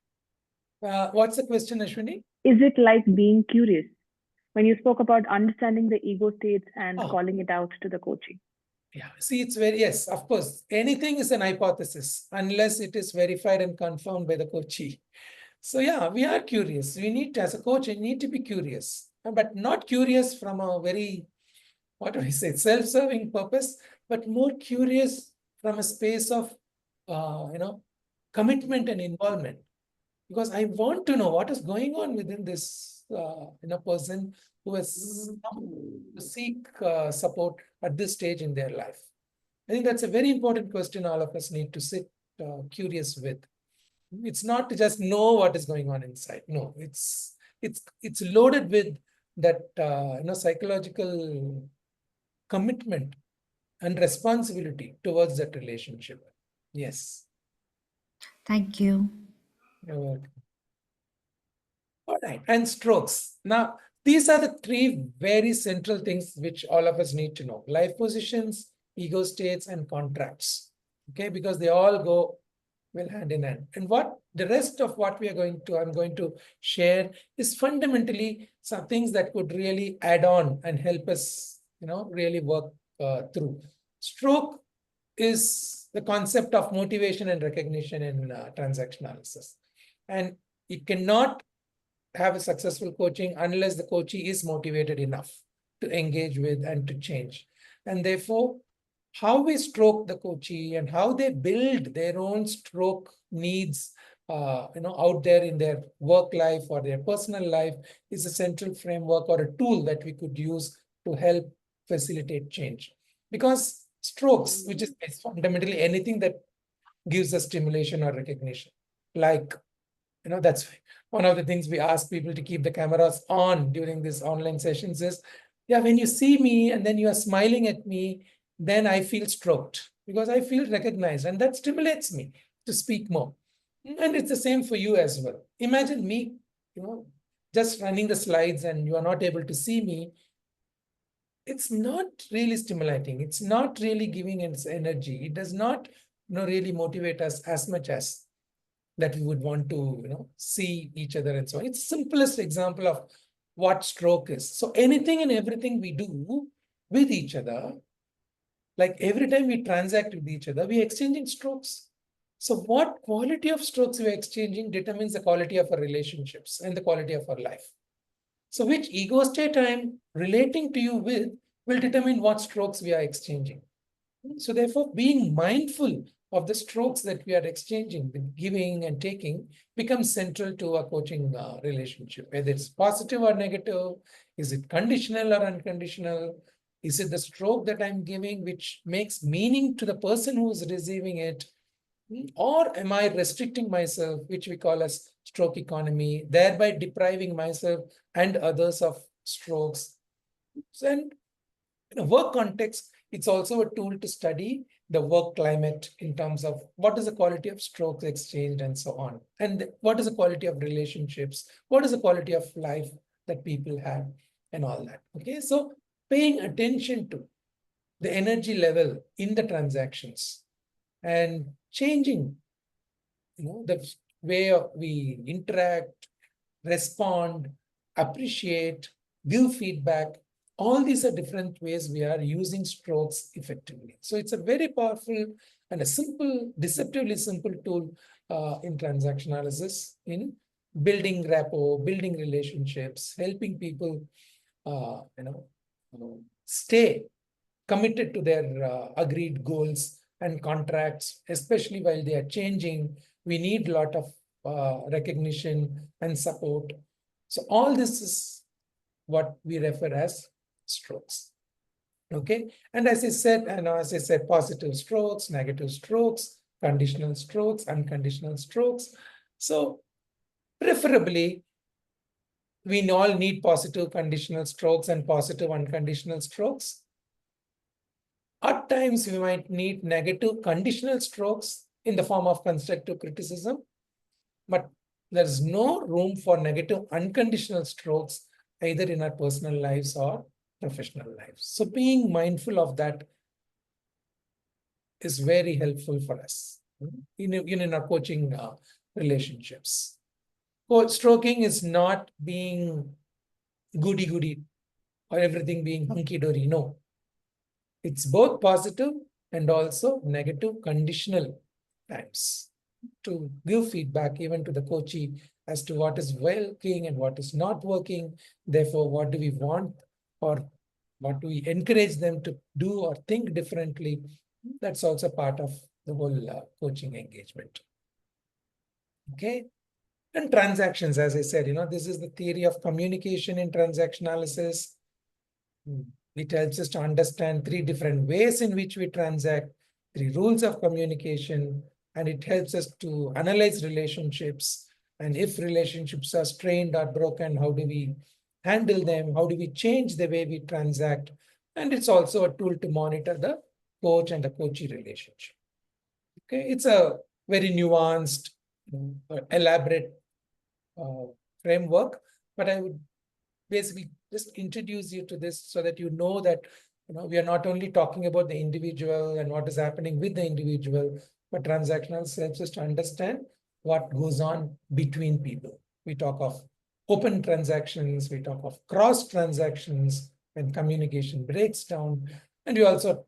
What's the question, Ashwini? Is it like being curious when you spoke about understanding the ego states and calling it out to the coaching? Yeah, see, it's very, yes, of course, anything is an hypothesis unless it is verified and confirmed by the coachee. So yeah, we are curious. We need to, as a coach, you need to be curious, but not curious from a very, what do I say, self-serving purpose, but more curious from a space of, commitment and involvement. Because I want to know what is going on within this, person who has come to seek support at this stage in their life. I think that's a very important question all of us need to sit curious with. It's not to just know what is going on inside. No, it's loaded with that psychological commitment and responsibility towards that relationship. Yes. Thank you. You're welcome. All right, and strokes. Now, these are the three very central things which all of us need to know: life positions, ego states, and contracts. Okay, because they all go well hand in hand. And what the rest of what I'm going to share is fundamentally some things that could really add on and help us, really work through. Stroke is the concept of motivation and recognition in transactional analysis, and it cannot have a successful coaching unless the coachee is motivated enough to engage with and to change. And therefore, how we stroke the coachee and how they build their own stroke needs, out there in their work life or their personal life is a central framework or a tool that we could use to help facilitate change. Because strokes, which is fundamentally anything that gives us stimulation or recognition, like, that's one of the things we ask people to keep the cameras on during these online sessions is, yeah, when you see me and then you are smiling at me, then I feel stroked because I feel recognized, and that stimulates me to speak more. And it's the same for you as well. Imagine me, just running the slides and you are not able to see me. It's not really stimulating. It's not really giving us energy. It does not, really motivate us as much as that we would want to, see each other and so on. It's the simplest example of what stroke is. So anything and everything we do with each other, like every time we transact with each other, we're exchanging strokes. So what quality of strokes we're exchanging determines the quality of our relationships and the quality of our life. So which ego state I'm relating to you with will determine what strokes we are exchanging. So therefore, being mindful of the strokes that we are exchanging, the giving and taking, becomes central to a coaching relationship. Whether it's positive or negative, is it conditional or unconditional? Is it the stroke that I'm giving which makes meaning to the person who is receiving it? Or am I restricting myself, which we call as stroke economy, thereby depriving myself and others of strokes? And In a work context, it's also a tool to study the work climate in terms of what is the quality of strokes exchanged and so on. And what is the quality of relationships? What is the quality of life that people have and all that. Okay, so paying attention to the energy level in the transactions and changing, the way we interact, respond, appreciate, give feedback. All these are different ways we are using strokes effectively. So it's a very powerful and a simple, deceptively simple tool in transaction analysis, in building rapport, building relationships, helping people, stay committed to their agreed goals and contracts, especially while they are changing. We need a lot of recognition and support. So all this is what we refer as strokes. Okay, and as I said, positive strokes, negative strokes, conditional strokes, unconditional strokes. So preferably, we all need positive conditional strokes and positive unconditional strokes. At times, we might need negative conditional strokes in the form of constructive criticism, but there's no room for negative unconditional strokes either in our personal lives or professional lives. So being mindful of that is very helpful for us in our coaching relationships. Stroking is not being goody-goody or everything being hunky-dory. No. It's both positive and also negative conditional times to give feedback even to the coachee as to what is working and what is not working. Therefore, what do we want or what do we encourage them to do or think differently? That's also part of the whole coaching engagement. Okay. And transactions, as I said, this is the theory of communication in transaction analysis. It helps us to understand 3 different ways in which we transact, 3 rules of communication, and it helps us to analyze relationships. And if relationships are strained or broken, how do we handle them? How do we change the way we transact? And it's also a tool to monitor the coach and the coachee relationship. Okay, it's a very nuanced, elaborate framework, but I would basically just introduce you to this so that you know that we are not only talking about the individual and what is happening with the individual, but transactional helps us to understand what goes on between people. We talk of open transactions, we talk of cross transactions when communication breaks down, and we also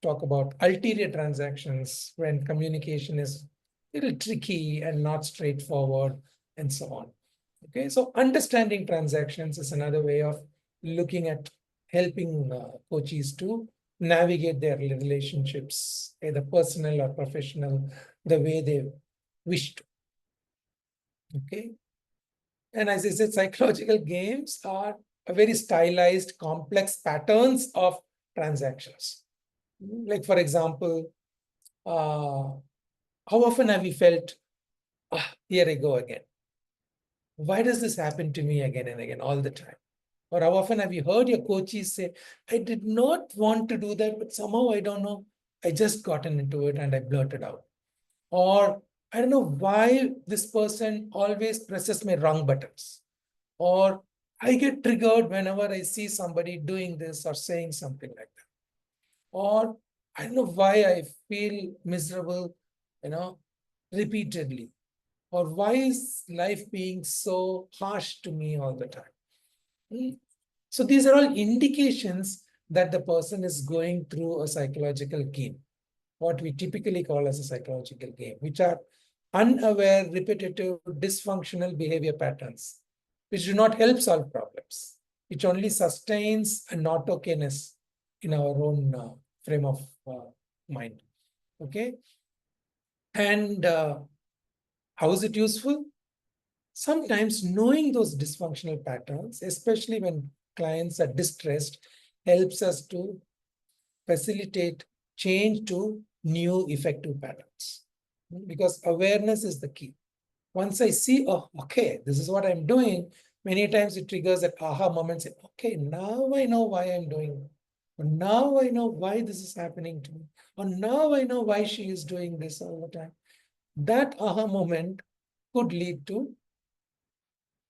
talk about ulterior transactions when communication is a little tricky and not straightforward, and so on. Okay, so understanding transactions is another way of looking at helping coaches to navigate their relationships, either personal or professional, the way they wish to. Okay, and as I said, psychological games are a very stylized, complex patterns of transactions. Like, for example, how often have you felt, here I go again? Why does this happen to me again and again all the time? Or how often have you heard your coaches say, I did not want to do that, but somehow I don't know, I just gotten into it and I blurted out. Or I don't know why this person always presses my wrong buttons. Or I get triggered whenever I see somebody doing this or saying something like that. Or I don't know why I feel miserable, repeatedly. Or why is life being so harsh to me all the time? So these are all indications that the person is going through a psychological game, what we typically call as a psychological game, which are unaware, repetitive, dysfunctional behavior patterns, which do not help solve problems, which only sustains a not okayness in our own frame of mind. Okay. And how is it useful? Sometimes knowing those dysfunctional patterns, especially when clients are distressed, helps us to facilitate change to new effective patterns. Because awareness is the key. Once I see, oh, okay, this is what I'm doing, many times it triggers that aha moment, say, okay, now I know why I'm doing Or now I know why this is happening to me. Or now I know why she is doing this all the time. That aha moment could lead to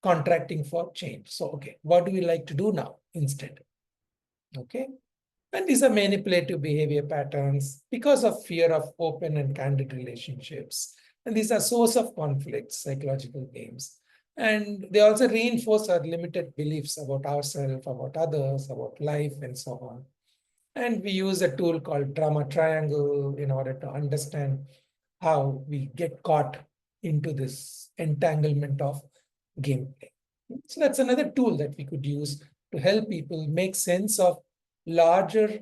contracting for change. So, okay, what do we like to do now instead? Okay. And these are manipulative behavior patterns because of fear of open and candid relationships. And these are source of conflicts, psychological games. And they also reinforce our limited beliefs about ourselves, about others, about life, and so on. And we use a tool called drama triangle in order to understand how we get caught into this entanglement of gameplay. So that's another tool that we could use to help people make sense of larger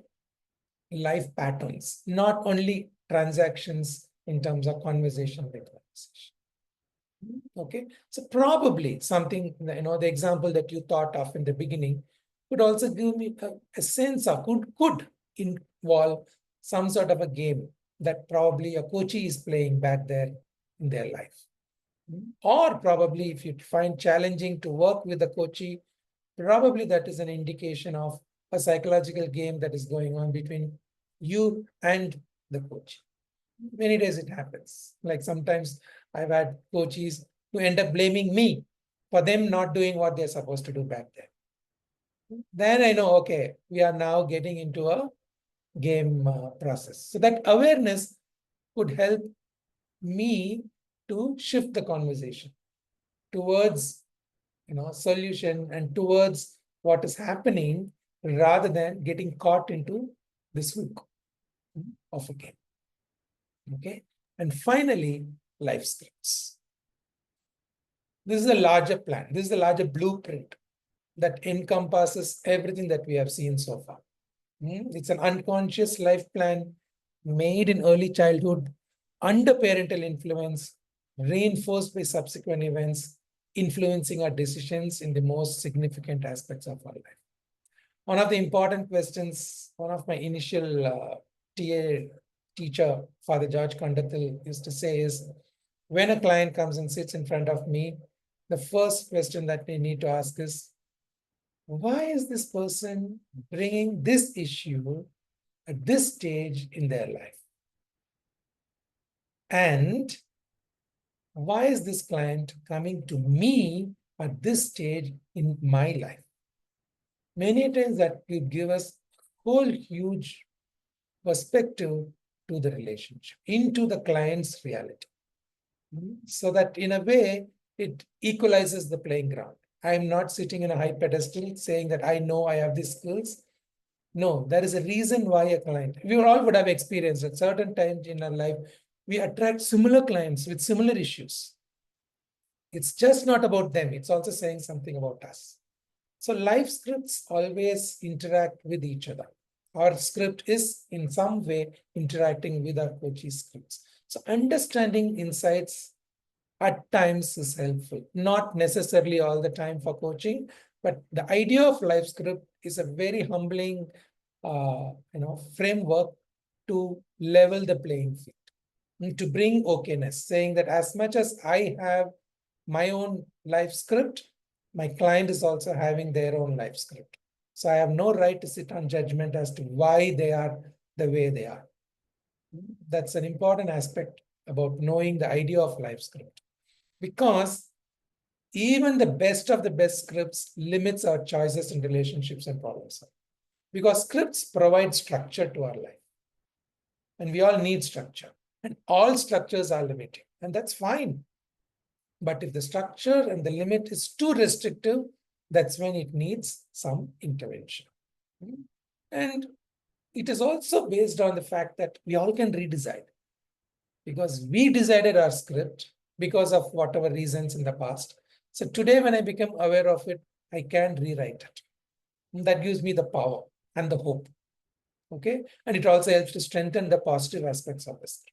life patterns, not only transactions in terms of conversation by conversation. Okay, so probably something, the example that you thought of in the beginning could also give me a sense of, could involve some sort of a game that probably a coachee is playing back there in their life. Or probably if you find challenging to work with a coachee, probably that is an indication of a psychological game that is going on between you and the coach. Many days it happens. Like sometimes I've had coaches who end up blaming me for them not doing what they're supposed to do back there. Then I know, okay, we are now getting into a game process. So that awareness could help me to shift the conversation towards solution and towards what is happening rather than getting caught into this hook of a game. Okay. And finally, life scripts. This is a larger plan. This is a larger blueprint that encompasses everything that we have seen so far. It's an unconscious life plan made in early childhood under parental influence, reinforced by subsequent events, influencing our decisions in the most significant aspects of our life. One of the important questions, one of my initial TA teacher, Father George Kandathil, used to say is, when a client comes and sits in front of me, the first question that we need to ask is, why is this person bringing this issue at this stage in their life? And why is this client coming to me at this stage in my life? Many times that will give us whole huge perspective to the relationship, into the client's reality. So that in a way, it equalizes the playing ground. I'm not sitting in a high pedestal saying that I know I have these skills. No, there is a reason why a client, we all would have experienced at certain times in our life, we attract similar clients with similar issues. It's just not about them. It's also saying something about us. So life scripts always interact with each other. Our script is in some way interacting with our coach's scripts. So understanding insights at times is helpful, not necessarily all the time for coaching, but the idea of life script is a very humbling framework to level the playing field, to bring okayness, saying that as much as I have my own life script, my client is also having their own life script. So I have no right to sit on judgment as to why they are the way they are. That's an important aspect about knowing the idea of life script. Because even the best of the best scripts limits our choices in relationships and problems. Because scripts provide structure to our life. And we all need structure. And all structures are limiting. And that's fine. But if the structure and the limit is too restrictive, that's when it needs some intervention. And it is also based on the fact that we all can redesign. Because we decided our script because of whatever reasons in the past. So today when I become aware of it, I can rewrite it. And that gives me the power and the hope. Okay. And it also helps to strengthen the positive aspects of the script.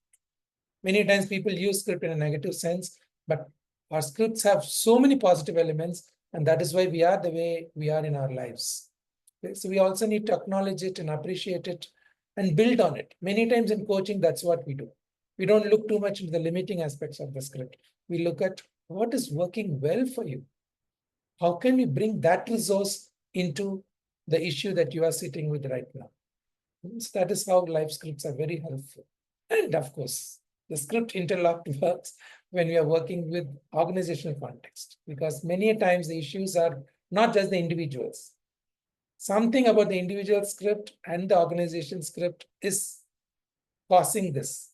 Many times people use script in a negative sense, but our scripts have so many positive elements, and that is why we are the way we are in our lives. Okay? So we also need to acknowledge it and appreciate it and build on it. Many times in coaching, that's what we do. We don't look too much into the limiting aspects of the script. We look at what is working well for you. How can we bring that resource into the issue that you are sitting with right now? So that is how live scripts are very helpful. And of course, the script interlocked works when we are working with organizational context, because many a times the issues are not just the individuals. Something about the individual script and the organization script is causing this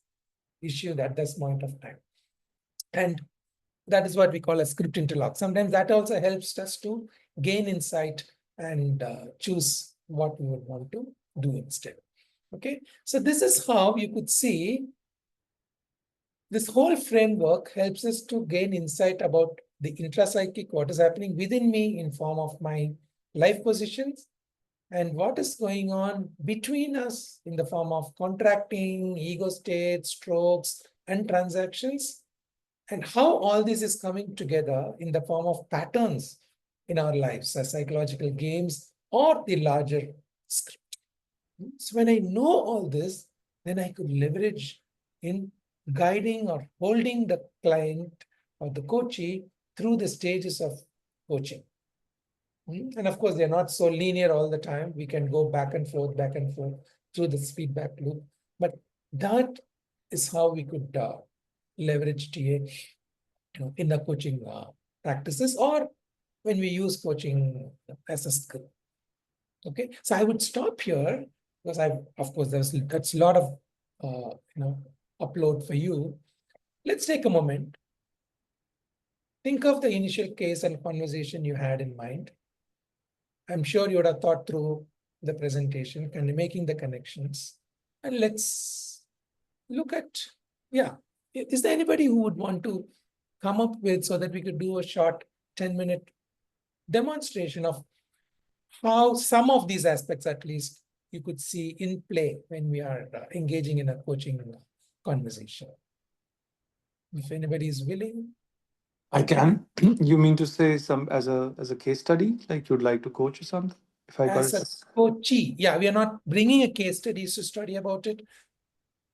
issue at this point of time. And that is what we call a script interlock. Sometimes that also helps us to gain insight and choose what we would want to do instead. Okay, so this is how you could see this whole framework helps us to gain insight about the intrapsychic, what is happening within me in form of my life positions, and what is going on between us in the form of contracting, ego states, strokes, and transactions, and how all this is coming together in the form of patterns in our lives as psychological games or the larger script. So when I know all this, then I could leverage in guiding or holding the client or the coachee through the stages of coaching. And of course, they're not so linear all the time. We can go back and forth through this feedback loop. But that is how we could leverage TA in the coaching practices, or when we use coaching as a skill. Okay, so I would stop here because of course, that's a lot of upload for you. Let's take a moment. Think of the initial case and conversation you had in mind. I'm sure you would have thought through the presentation and making the connections. And let's look at, is there anybody who would want to come up with so that we could do a short 10-minute demonstration of how some of these aspects, at least, you could see in play when we are engaging in a coaching conversation. If anybody is willing. I can. You mean to say some as a case study, like you'd like to coach or something? If I got As a it. coachee, we are not bringing a case study to study about it.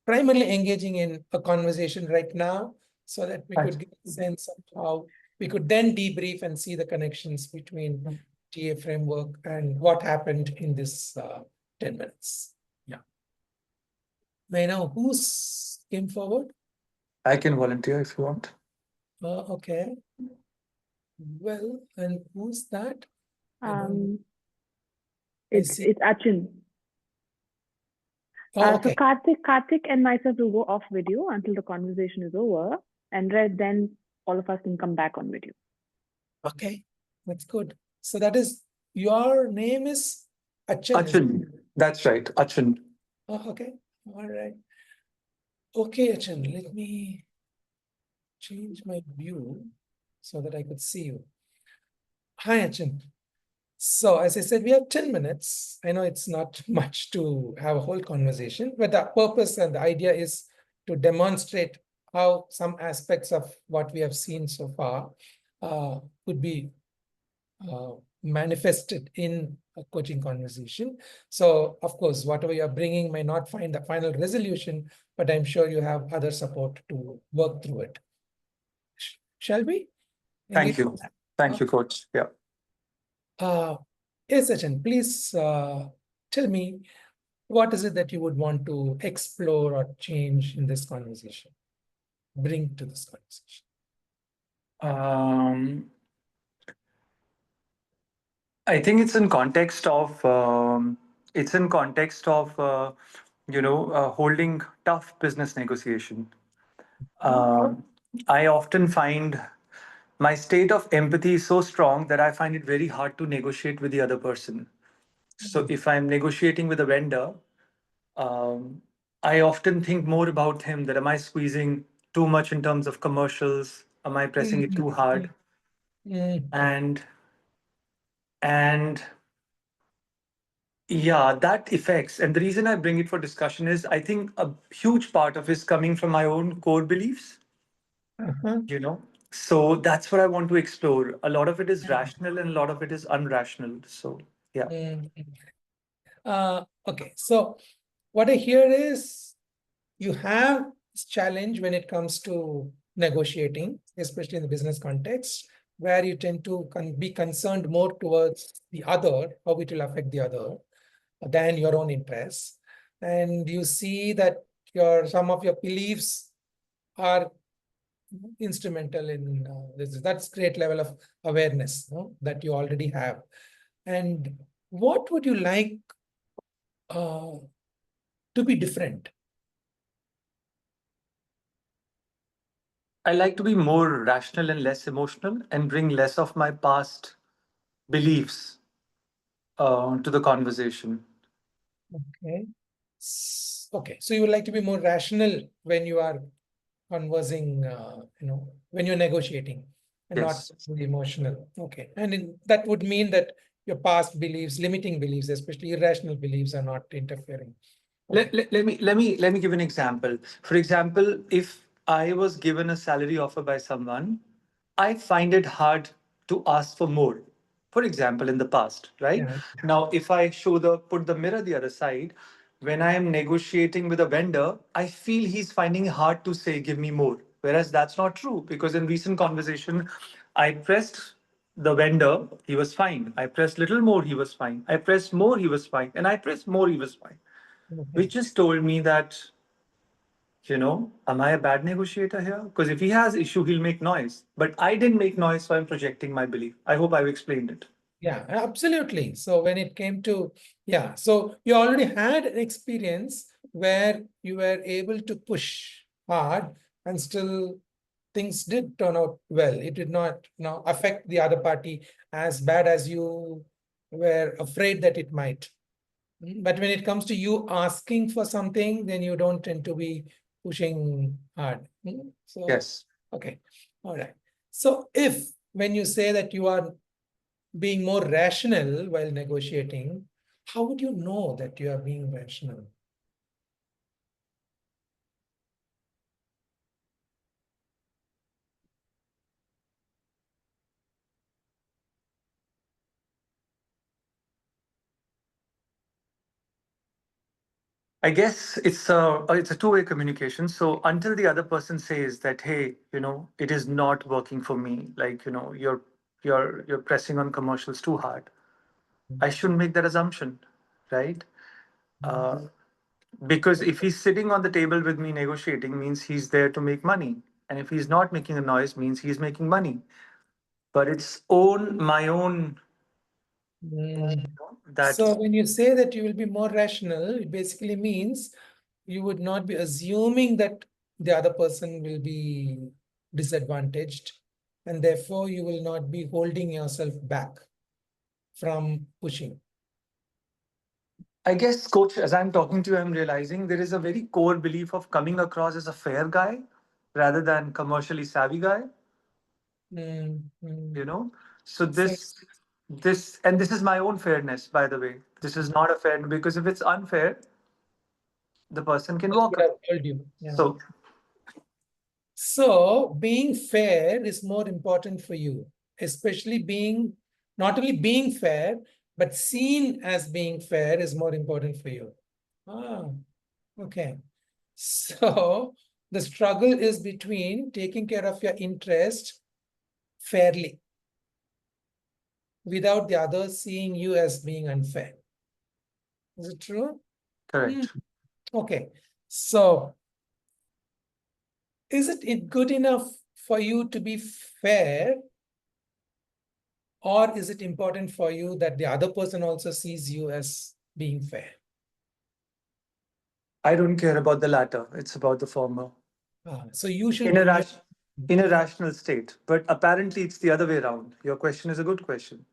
Primarily engaging in a conversation right now, so that we could get a sense of how we could then debrief and see the connections between TA framework and what happened in this 10 minutes. Yeah. May I know who's came forward? I can volunteer if you want. Okay. Well, and who's that? It's Achin. Okay. So Karthik and myself will go off video until the conversation is over, and then all of us can come back on video. Okay, that's good. So that is, your name is Achin. Achin. That's right, Achin. Oh, okay, all right. Okay, Achin, let me change my view so that I could see you. Hi, Achin. So as I said, we have 10 minutes. I know it's not much to have a whole conversation, but the purpose and the idea is to demonstrate how some aspects of what we have seen so far could be manifested in a coaching conversation. So of course, whatever you're bringing may not find the final resolution, but I'm sure you have other support to work through it. Shall we? Thank you. Thank you, coach. Yeah. Yes, Sachin, please tell me, what is it that you would want to explore or change in this conversation? Bring to this conversation. I think it's in context of holding tough business negotiation. I often find my state of empathy is so strong that I find it very hard to negotiate with the other person. So if I'm negotiating with a vendor, I often think more about him, that am I squeezing too much in terms of commercials? Am I pressing it too hard? And yeah, that affects. And the reason I bring it for discussion is I think a huge part of it is coming from my own core beliefs. So that's what I want to explore. A lot of it is rational and a lot of it is unrational. So yeah. Okay, so what I hear is you have this challenge when it comes to negotiating, especially in the business context, where you tend to be concerned more towards the other, how it will affect the other, than your own interests. and you see that some of your beliefs are instrumental in this. That's great level of awareness, no, that you already have. And what would you like to be different? I like to be more rational and less emotional and bring less of my past beliefs to the conversation. Okay. Okay. So you would like to be more rational when you are conversing, when you're negotiating, and not Yes. emotional. Okay. And that would mean that your past beliefs, limiting beliefs, especially irrational beliefs, are not interfering. Okay. Let me give an example. For example, if I was given a salary offer by someone, I find it hard to ask for more. For example, in the past, right? Yeah. Now, if I put the mirror the other side, when I am negotiating with a vendor, I feel he's finding it hard to say, give me more. Whereas that's not true, because in recent conversation, I pressed the vendor, he was fine. I pressed little more, he was fine. I pressed more, he was fine. And I pressed more, he was fine. Okay. Which just told me that, am I a bad negotiator here? Because if he has issue, he'll make noise. But I didn't make noise, so I'm projecting my belief. I hope I've explained it. Yeah, absolutely. So when it came to, so you already had an experience where you were able to push hard and still things did turn out well. It did not affect the other party as bad as you were afraid that it might. But when it comes to you asking for something, then you don't tend to be pushing hard. So, Yes. okay. All right. So if when you say that you are being more rational while negotiating, how would you know that you are being rational? I guess it's a two-way communication. So until the other person says that, hey, it is not working for me, like, you're pressing on commercials too hard, I shouldn't make that assumption, right? Uh, because if he's sitting on the table with me negotiating, means he's there to make money. And if he's not making a noise, means he's making money. But it's my own that So when you say that you will be more rational, it basically means you would not be assuming that the other person will be disadvantaged, and therefore you will not be holding yourself back from pushing. I guess, coach, as I'm talking to you, I'm realizing there is a very core belief of coming across as a fair guy rather than commercially savvy guy. Mm, mm. So So this is my own fairness, by the way. This is not a fair, because if it's unfair, the person can I walk would have away. told you. Yeah. So Being fair is more important for you, especially not only being fair, but seen as being fair is more important for you. Ah, okay. So the struggle is between taking care of your interest fairly without the others seeing you as being unfair. Is it true? correct. Okay. So is it good enough for you to be fair, or is it important for you that the other person also sees you as being fair? I don't care about the latter. It's about the former. So you should In a rational state. But apparently it's the other way around. Your question is a good question.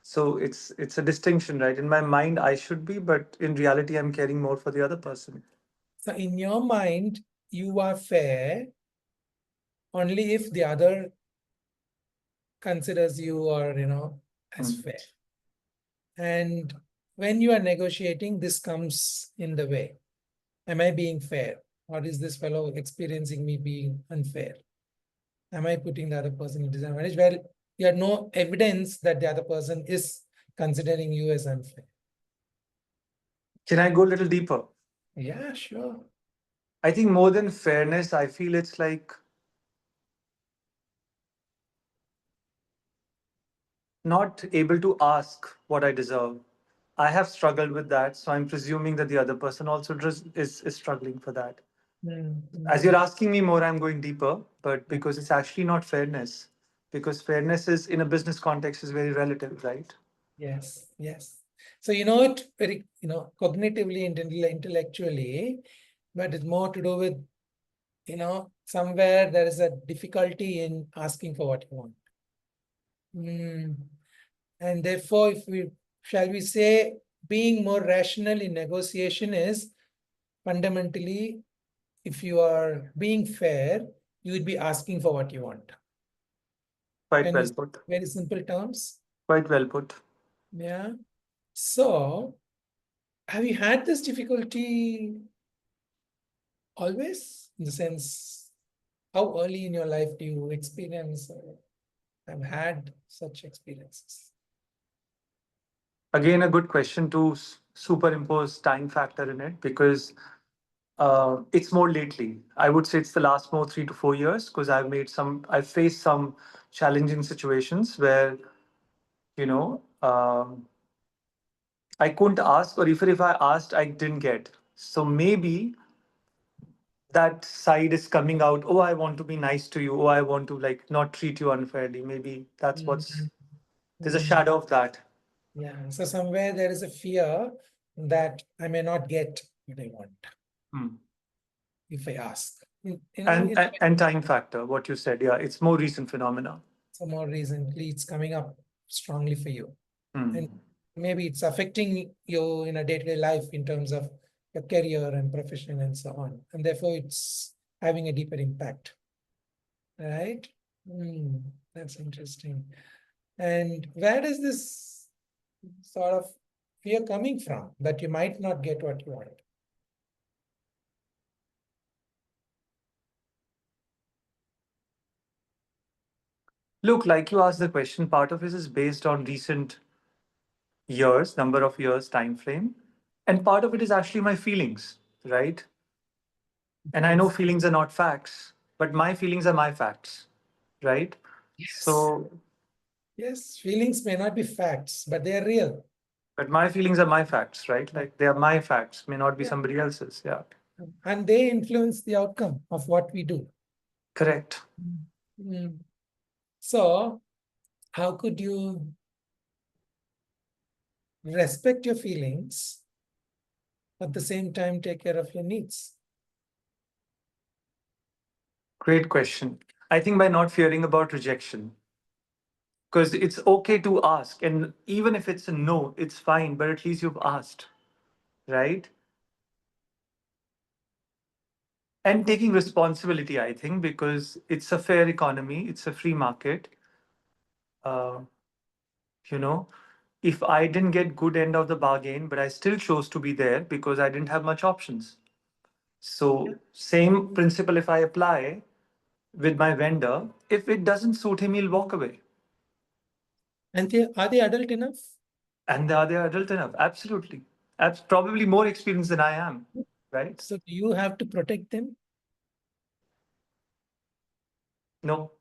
So it's a distinction, right? In my mind, I should be, but in reality, I'm caring more for the other person. So in your mind, you are fair only if the other considers you or as fair. And when you are negotiating, this comes in the way. Am I being fair? Or is this fellow experiencing me being unfair? Am I putting the other person in disadvantage? Well, you have no evidence that the other person is considering you as unfair. Can I go a little deeper? Yeah, sure. I think more than fairness, I feel it's like not able to ask what I deserve. I have struggled with that, so I'm presuming that the other person also is struggling for that. As you're asking me more, I'm going deeper, but because it's actually not fairness, because fairness is in a business context is very relative, right? Yes, yes. So you know it very, cognitively and intellectually, but it's more to do with, somewhere there is a difficulty in asking for what you want. And therefore, shall we say, being more rational in negotiation is fundamentally, if you are being fair, you would be asking for what you want. Quite Can well you put. very simple terms? Quite well put. Yeah. So, have you had this difficulty always? In the sense, how early in your life do you experience or have had such experiences? Again, a good question to superimpose time factor in it, because it's more lately. I would say it's the last more 3 to 4 years, because I've faced some challenging situations where, you know, I couldn't ask, or if I asked, I didn't get. So maybe that side is coming out. Oh, I want to be nice to you. Oh, I want to like not treat you unfairly. Maybe that's there's a shadow of that. Yeah. So somewhere there is a fear that I may not get what I want Hmm. if I ask. And time factor, what you said, yeah, it's more recent phenomena. Some more recently, it's coming up strongly for you. Hmm. And maybe it's affecting you in a day-to-day life in terms of your career and profession and so on. And therefore, it's having a deeper impact. Right? That's interesting. And where does this sort of fear coming from that you might not get what you want? Look, like you asked the question, part of it is based on recent years, number of years, time frame, and part of it is actually my feelings, right? And I know feelings are not facts, but my feelings are my facts, right? Yes. So, yes, feelings may not be facts, but they are real. but my feelings are my facts, right? Like they are my facts, may not be Yeah. somebody else's. Yeah. And they influence the outcome of what we do. Correct. So, how could you respect your feelings, at the same time take care of your needs? Great question. I think by not fearing about rejection, because it's okay to ask, and even if it's a no, it's fine, but at least you've asked, right? And taking responsibility, I think, because it's a fair economy, it's a free market. Uh, you know, if I didn't get good end of the bargain, but I still chose to be there because I didn't have much options. So same principle if I apply with my vendor, if it doesn't suit him, he'll walk away. And are they adult enough? And are they adult enough? Absolutely. Probably more experienced than I am, right? So you have to protect them? No.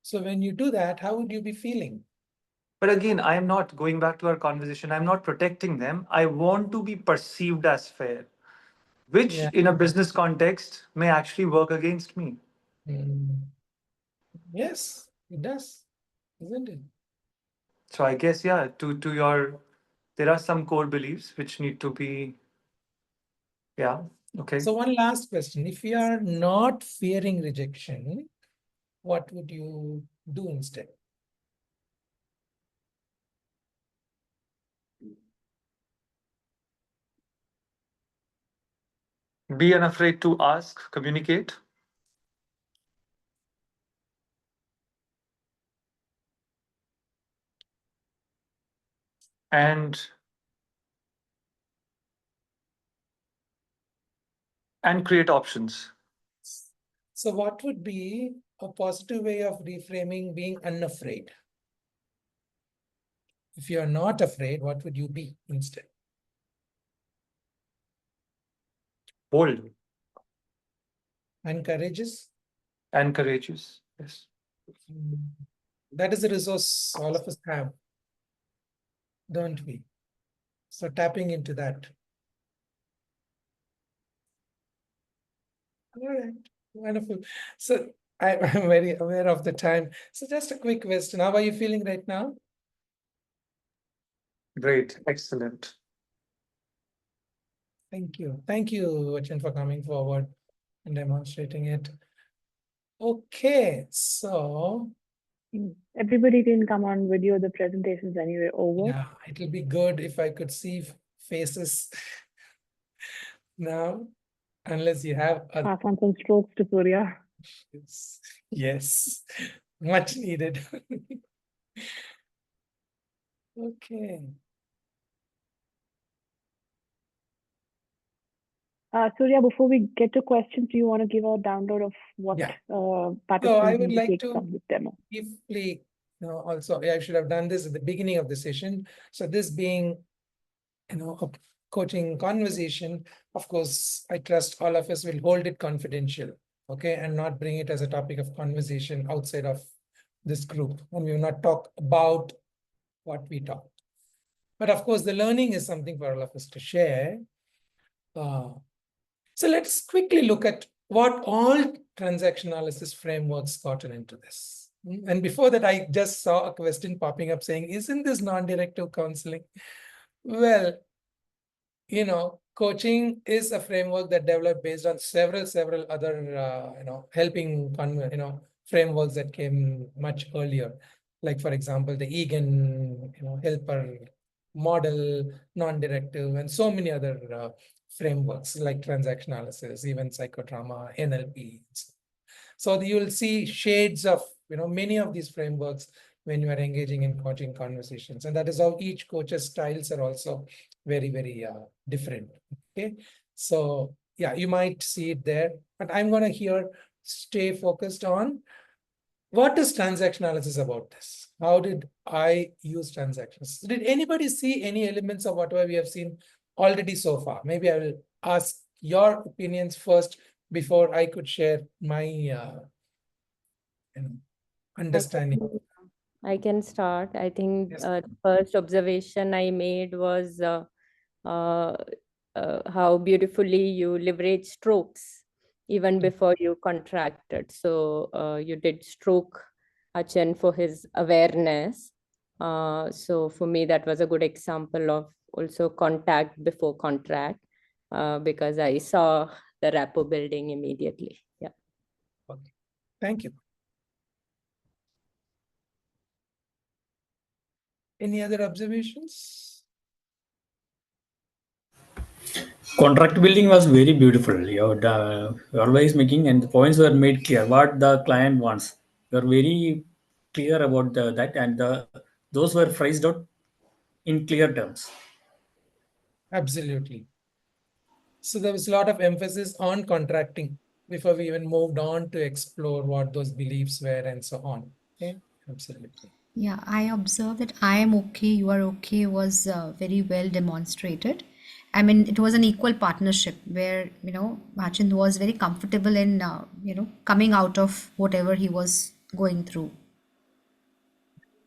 So when you do that, how would you be feeling? But again, I am not going back to our conversation. I'm not protecting them. I want to be perceived as fair, which in a business context may actually work against me. Yes, it does, isn't it? So I guess, yeah, to your, there are some core beliefs which need to be, yeah, okay. So one last question. If you are not fearing rejection, what would you do instead? Be unafraid to ask, communicate. And create options. So what would be a positive way of reframing being unafraid? If you're not afraid, what would you be instead? Bold. And courageous? And courageous. Yes. That is a resource all of us have. don't we? So tapping into that. All right, wonderful. So I'm very aware of the time. So just a quick question. How are you feeling right now? Great, excellent. Thank you. Thank you, Achin, for coming forward and demonstrating it. Okay, so Everybody didn't come on video. The presentation's anyway over. yeah, it'll be good if I could see faces now, unless you have other. Pass on some strokes to Surya. Yes, much needed. Okay. Surya, before we get to questions, do you want to give a download of what Yeah. participants would need like to take to from this demo? briefly, also, I should have done this at the beginning of the session. So this being, a coaching conversation, of course, I trust all of us will hold it confidential, okay, and not bring it as a topic of conversation outside of this group. And we will not talk about what we talked. But of course, the learning is something for all of us to share. So let's quickly look at what all transaction analysis frameworks gotten into this. And before that, I just saw a question popping up saying, isn't this non-directive counseling? Well, coaching is a framework that developed based on several other, helping, frameworks that came much earlier. Like, for example, the Egan, helper model, non-directive, and so many other frameworks like transaction analysis, even psychodrama, NLP. So you'll see shades of, many of these frameworks when you are engaging in coaching conversations. And that is how each coach's styles are also very different. Okay. So yeah, you might see it there, but I'm going to stay focused on what is transaction analysis about this? How did I use transactions? Did anybody see any elements of whatever we have seen already so far? Maybe I will ask your opinions first before I could share my understanding. I can start. I think Yes. the first observation I made was uh, how beautifully you leverage strokes even before you contracted. So you did stroke Achin for his awareness. So for me, that was a good example of also contact before contract, because I saw the rapport building immediately. Yeah. Okay. Thank you. Any other observations? Contract building was very beautiful. You're always making, and the points were made clear what the client wants. You're very clear about that, and those were phrased out in clear terms. Absolutely. So there was a lot of emphasis on contracting before we even moved on to explore what those beliefs were and so on. Okay, absolutely. Yeah, I observed that I am okay, you are okay was very well demonstrated. I mean, it was an equal partnership where, Machand was very comfortable in, coming out of whatever he was going through.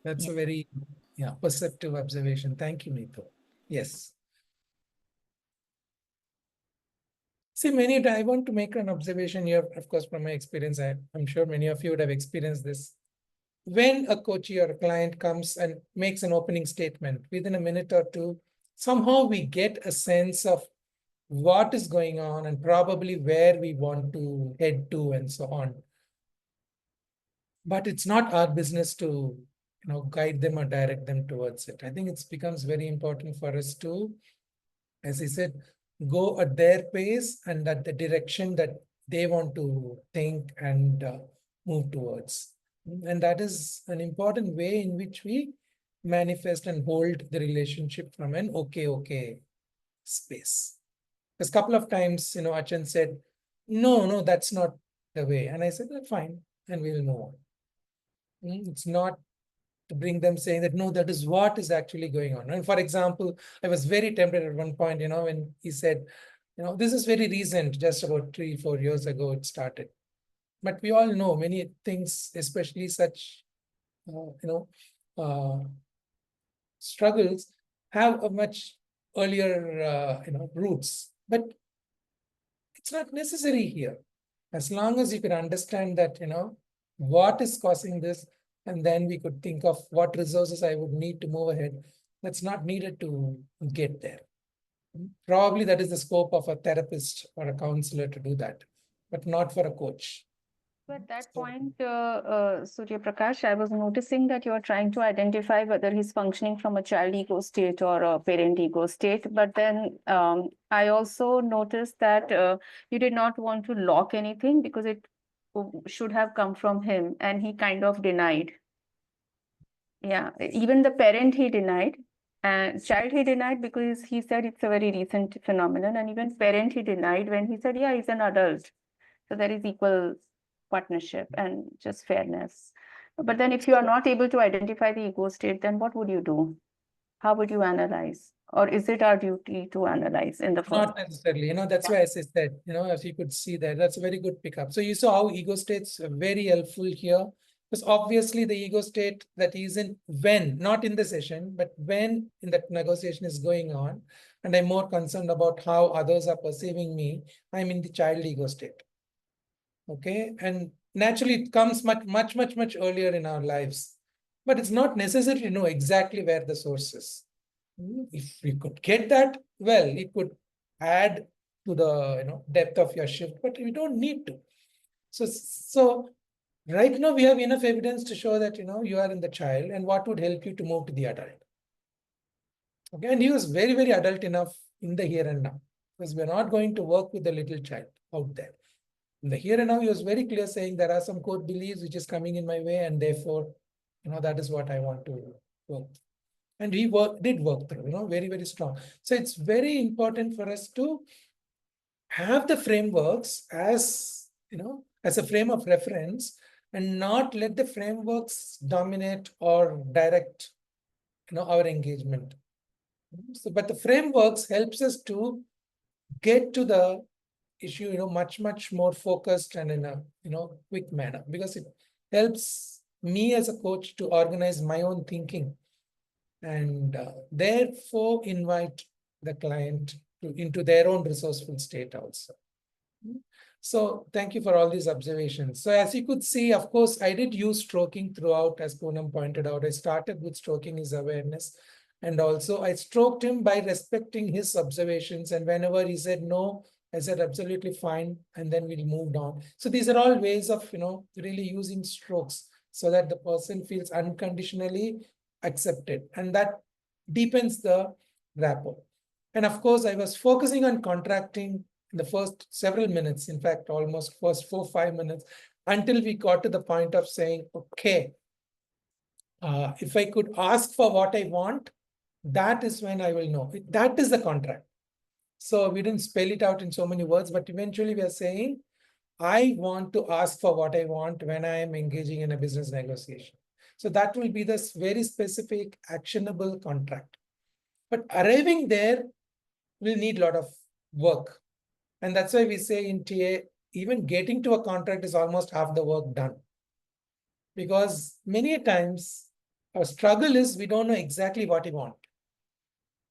That's Yeah. a very perceptive observation. Thank you, Neetu. Yes. See, I want to make an observation here, of course, from my experience. I'm sure many of you would have experienced this. When a coachee or a client comes and makes an opening statement, within a minute or two, somehow we get a sense of what is going on and probably where we want to head to and so on. But it's not our business to guide them or direct them towards it. I think it becomes very important for us to, as I said, go at their pace and at the direction that they want to think and move towards. And that is an important way in which we manifest and hold the relationship from an okay space. Because a couple of times, Achan said, no, that's not the way. And I said, fine, and we will move on. It's not to bring them saying that, no, that is what is actually going on. And for example, I was very tempted at one point, when he said, this is very recent, just about 3-4 years ago it started. But we all know many things, especially such, struggles, have a much earlier, roots, but it's not necessary here. As long as you can understand that, what is causing this, and then we could think of what resources I would need to move ahead. That's not needed to get there. Probably that is the scope of a therapist or a counselor to do that, but not for a coach. So at that point, Suriyaprakash, I was noticing that you are trying to identify whether he's functioning from a child ego state or a parent ego state. But then I also noticed that you did not want to lock anything because it should have come from him, and he kind of denied. Yeah, even the parent he denied, and child he denied because he said it's a very recent phenomenon, and even parent he denied when he said, yeah, he's an adult. So there is equal partnership and just fairness. But then if you are not able to identify the ego state, then what would you do? How would you analyze? Or is it our duty to analyze in the first? Not necessarily, that's why I said, as you could see there, that's a very good pickup. So you saw how ego states are very helpful here. Because obviously the ego state that is in when, not in the session, but when in that negotiation is going on, and I'm more concerned about how others are perceiving me, I'm in the child ego state. Okay, and naturally it comes much earlier in our lives, but it's not necessary to know exactly where the source is. If we could get that, well, it could add to the depth of your shift, but we don't need to. So right now we have enough evidence to show that you are in the child, and what would help you to move to the adult. Okay, and he was very adult enough in the here and now, because we're not going to work with the little child out there. In the here and now, he was very clear saying there are some core beliefs which is coming in my way, and therefore, that is what I want to work. And he did work through, very strong. So it's very important for us to have the frameworks as, as a frame of reference, and not let the frameworks dominate or direct, our engagement. So, but the frameworks helps us to get to the issue, much more focused and in a, quick manner, because it helps me as a coach to organize my own thinking, and therefore invite the client into their own resourceful state also. So thank you for all these observations. So as you could see, of course, I did use stroking throughout, as Poonam pointed out. I started with stroking his awareness, and also I stroked him by respecting his observations, and whenever he said no, I said absolutely fine, and then we moved on. So these are all ways of really using strokes so that the person feels unconditionally accepted, and that deepens the rapport. And of course, I was focusing on contracting in the first several minutes, in fact, almost first 4-5 minutes, until we got to the point of saying, okay, if I could ask for what I want, that is when I will know. That is the contract. So we didn't spell it out in so many words, but eventually we are saying, I want to ask for what I want when I am engaging in a business negotiation. So that will be this very specific, actionable contract. But arriving there will need a lot of work. And that's why we say in TA, even getting to a contract is almost half the work done. Because many times our struggle is we don't know exactly what we want.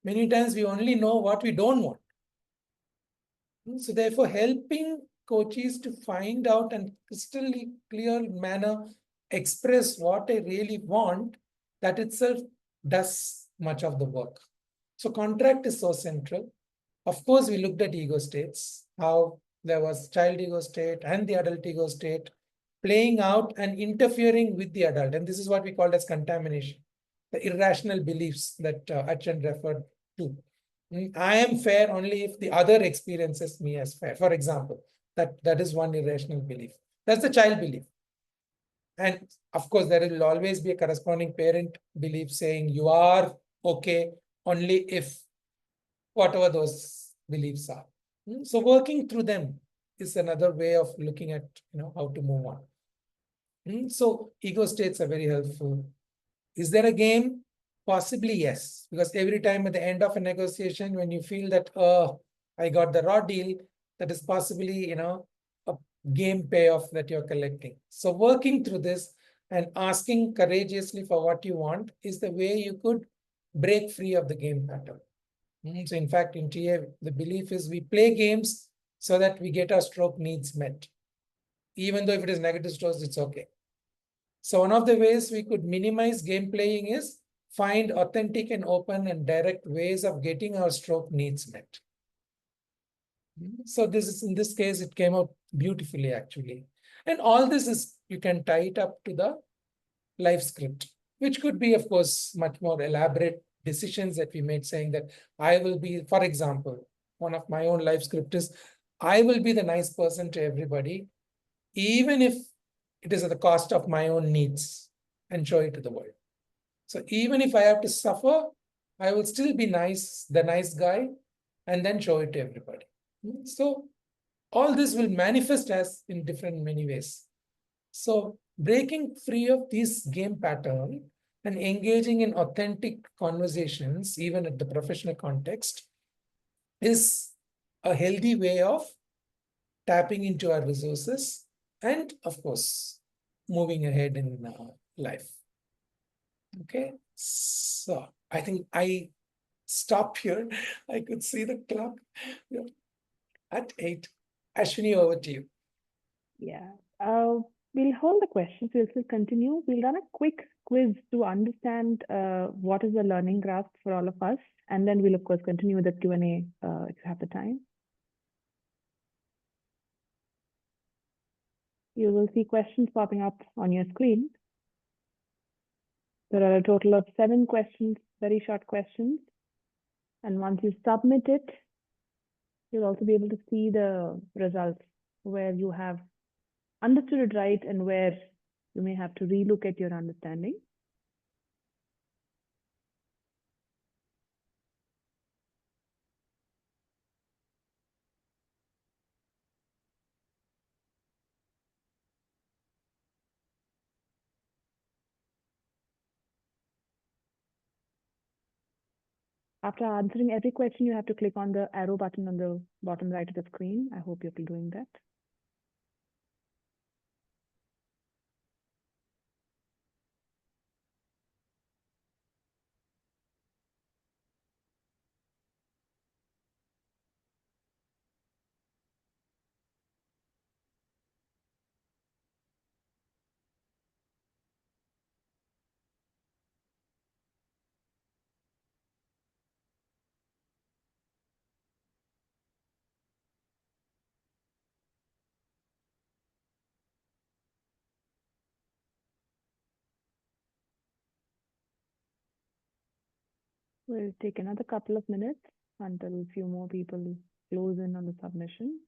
Many times we only know what we don't want. So therefore, helping coaches to find out and crystal clear manner express what I really want, that itself does much of the work. So contract is so central. Of course, we looked at ego states, how there was child ego state and the adult ego state playing out and interfering with the adult. And this is what we called as contamination, the irrational beliefs that Achan referred to. I am fair only if the other experiences me as fair. For example, that is one irrational belief. That's the child belief. And of course, there will always be a corresponding parent belief saying you are okay only if whatever those beliefs are. So working through them is another way of looking at how to move on. So ego states are very helpful. Is there a game? Possibly yes, because every time at the end of a negotiation, when you feel that, oh, I got the raw deal, that is possibly, a game payoff that you're collecting. So working through this and asking courageously for what you want is the way you could break free of the game pattern. So in fact, in TA, the belief is we play games so that we get our stroke needs met. Even though if it is negative strokes, it's okay. So one of the ways we could minimize game playing is find authentic and open and direct ways of getting our stroke needs met. So this is, in this case, it came out beautifully actually. And all this is, you can tie it up to the life script, which could be, of course, much more elaborate decisions that we made, saying that I will be, for example, one of my own life script is, I will be the nice person to everybody, even if it is at the cost of my own needs, and show it to the world. So even if I have to suffer, I will still be nice, the nice guy, and then show it to everybody. So all this will manifest as in different many ways. So breaking free of this game pattern and engaging in authentic conversations, even at the professional context, is a healthy way of tapping into our resources and, of course, moving ahead in life. Okay, so I think I stop here. I could see the clock at 8. Ashwini, over to you. Yeah. We'll hold the questions. We'll still continue. We'll run a quick quiz to understand what is the learning graph for all of us. And then we'll, of course, continue with the Q&A if you have the time. You will see questions popping up on your screen. There are a total of 7 questions, very short questions. And once you submit it, you'll also be able to see the results where you have understood it right and where you may have to relook at your understanding. After answering every question, you have to click on the arrow button on the bottom right of the screen. I hope you'll be doing that. We'll take another couple of minutes until a few more people close in on the submission.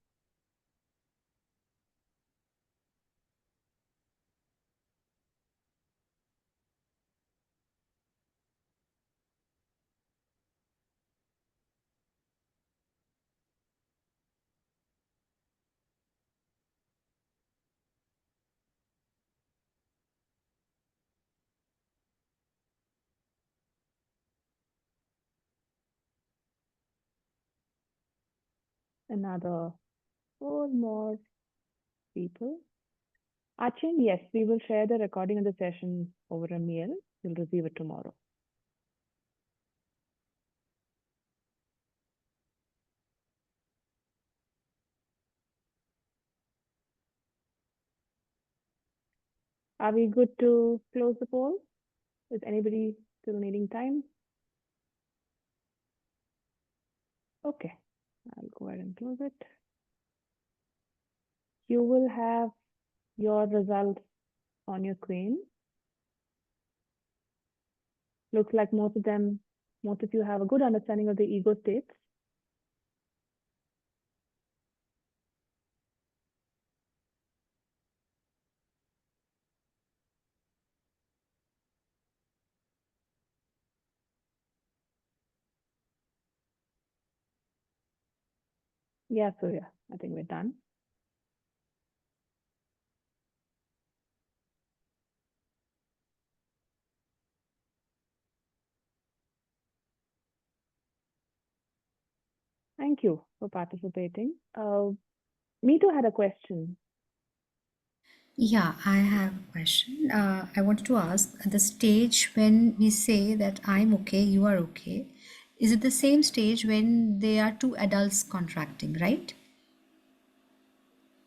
Another 4 more people. Achin, yes, we will share the recording of the session over a mail. You'll receive it tomorrow. Are we good to close the poll? Is anybody still needing time? Okay, I'll go ahead and close it. You will have your results on your screen. Looks like most of you have a good understanding of the ego states. Yeah, Surya, I think we're done. Thank you for participating. Meetu had a question. Yeah, I have a question. I wanted to ask at the stage when we say that I'm okay, you are okay, is it the same stage when they are two adults contracting, right?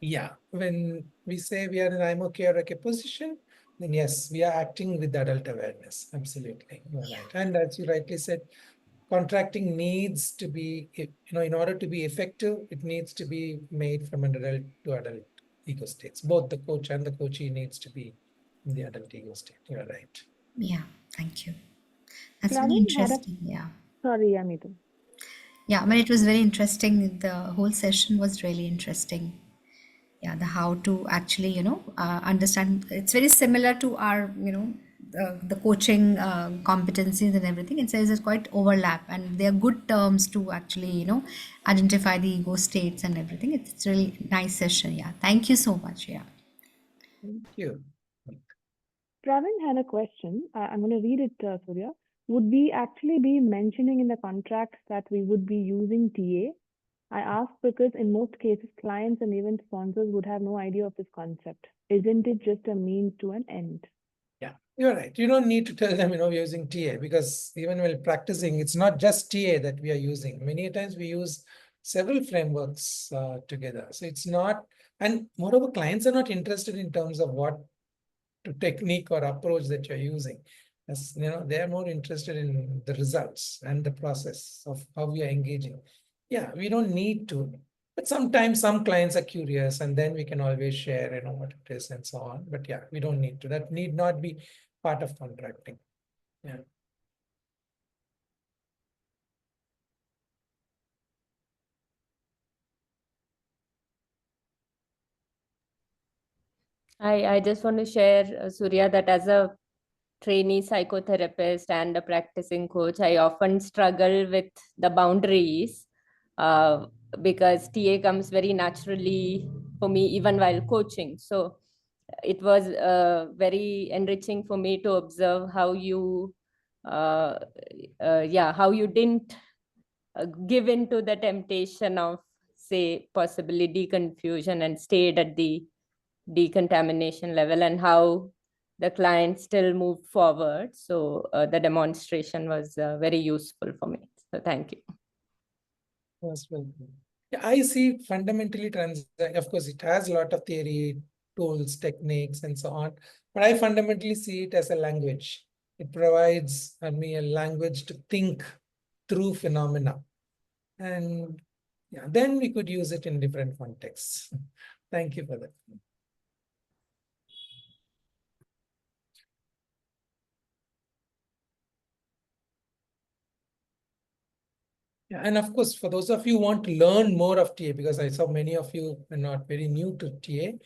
Yeah, when we say we are in I'm okay or okay position, then yes, we are acting with adult awareness. Absolutely, you're right. And as you rightly said, contracting needs to be, in order to be effective, it needs to be made from an adult to adult ego states. Both the coach and the coachee needs to be in the adult ego state. You're right. Yeah, thank you. That's really Praveen had a, interesting. Yeah. sorry, Amitu. Yeah, I mean, it was very interesting. The whole session was really interesting. Yeah, the how to actually, understand. It's very similar to our, the coaching competencies and everything. It says it's quite overlap, and they are good terms to actually, identify the ego states and everything. It's really nice session. Yeah, thank you so much. Yeah. Thank you. Praveen had a question. I'm going to read it, Surya. Would we actually be mentioning in the contract that we would be using TA? I ask because in most cases, clients and event sponsors would have no idea of this concept. Isn't it just a means to an end? Yeah, you're right. You don't need to tell them, we're using TA, because even while practicing, it's not just TA that we are using. Many times we use several frameworks together. So it's not, and moreover, clients are not interested in terms of what technique or approach that you're using. As they are more interested in the results and the process of how we are engaging. Yeah, we don't need to, but sometimes some clients are curious, and then we can always share, what it is and so on. But yeah, we don't need to. That need not be part of contracting. Yeah. I just want to share, Surya, that as a trainee psychotherapist and a practicing coach, I often struggle with the boundaries because TA comes very naturally for me, even while coaching. So it was very enriching for me to observe how you, how you didn't give in to the temptation of, say, possibly deconfusion and stayed at the decontamination level, and how the client still moved forward. So the demonstration was very useful for me. So thank you. Yes, well, yeah, I see fundamentally of course, it has a lot of theory, tools, techniques, and so on. But I fundamentally see it as a language. It provides me a language to think through phenomena. And yeah, then we could use it in different contexts. Thank you for that. Yeah, and of course, for those of you who want to learn more of TA, because I saw many of you are not very new to TA,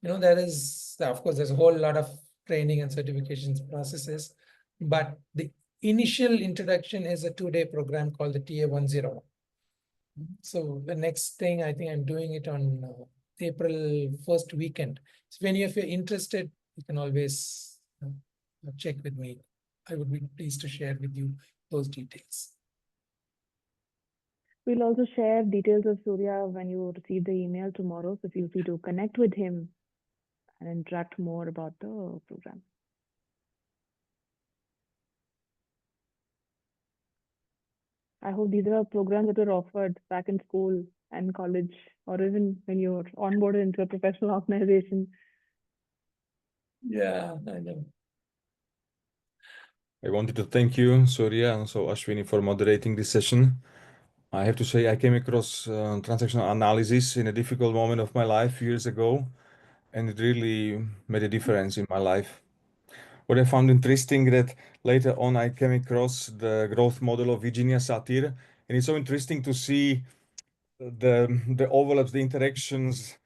there is, of course, there's a whole lot of training and certifications processes, but the initial introduction is a 2-day program called the TA 101. So the next thing, I think I'm doing it on April 1st weekend. So if any of you are interested, you can always check with me. I would be pleased to share with you those details. We'll also share details of Surya when you receive the email tomorrow. So feel free to connect with him and interact more about the program. I hope these are programs that are offered back in school and college, or even when you're onboarded into a professional organization. Yeah, I know. I wanted to thank you, Surya, and also Ashwini, for moderating this session. I have to say, I came across transactional analysis in a difficult moment of my life years ago, and it really made a difference in my life. What I found interesting that later on I came across the growth model of Virginia Satir, and it's so interesting to see the overlaps, the interactions,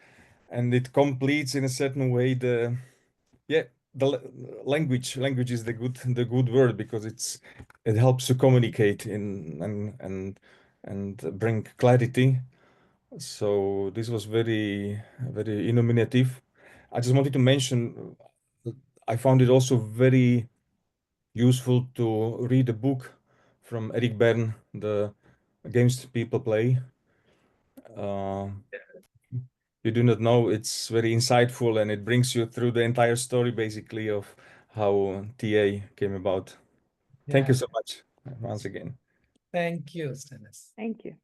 and it completes in a certain way the language is the good word, because it helps to communicate and bring clarity. So this was very illuminative. I just wanted to mention, I found it also very useful to read a book from Eric Berne, The Games People Play. you do not know, it's very insightful and it brings you through the entire story basically of how TA came about. Thank you Yeah. so much once again. Thank you, Stanis. Thank you.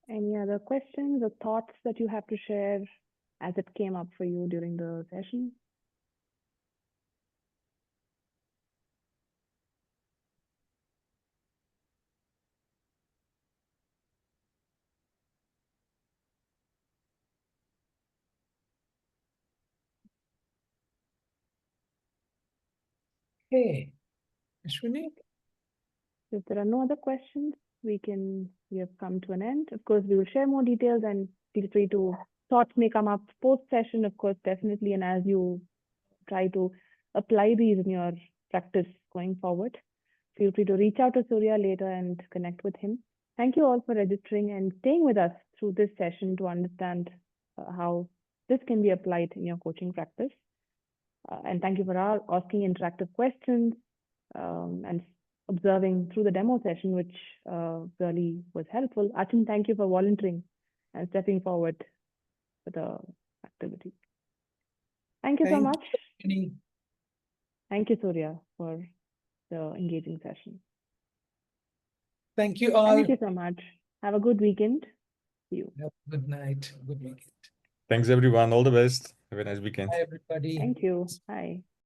Any other questions or thoughts that you have to share as it came up for you during the session? Hey, Ashwini? If there are no other questions, we have come to an end. Of course, we will share more details and feel free to, thoughts may come up post session, of course, definitely. And as you try to apply these in your practice going forward, feel free to reach out to Surya later and connect with him. Thank you all for registering and staying with us through this session to understand how this can be applied in your coaching practice. And thank you for asking interactive questions and observing through the demo session, which really was helpful. Achin, thank you for volunteering and stepping forward for the activity. Thank you so much. Ashwini. Thank you, Surya, for the engaging session. Thank you all. Thank you so much. Have a good weekend. See you. Have a good night. Good weekend. Thanks everyone. All the best. Have a nice weekend. Bye, everybody. Thank you. Bye.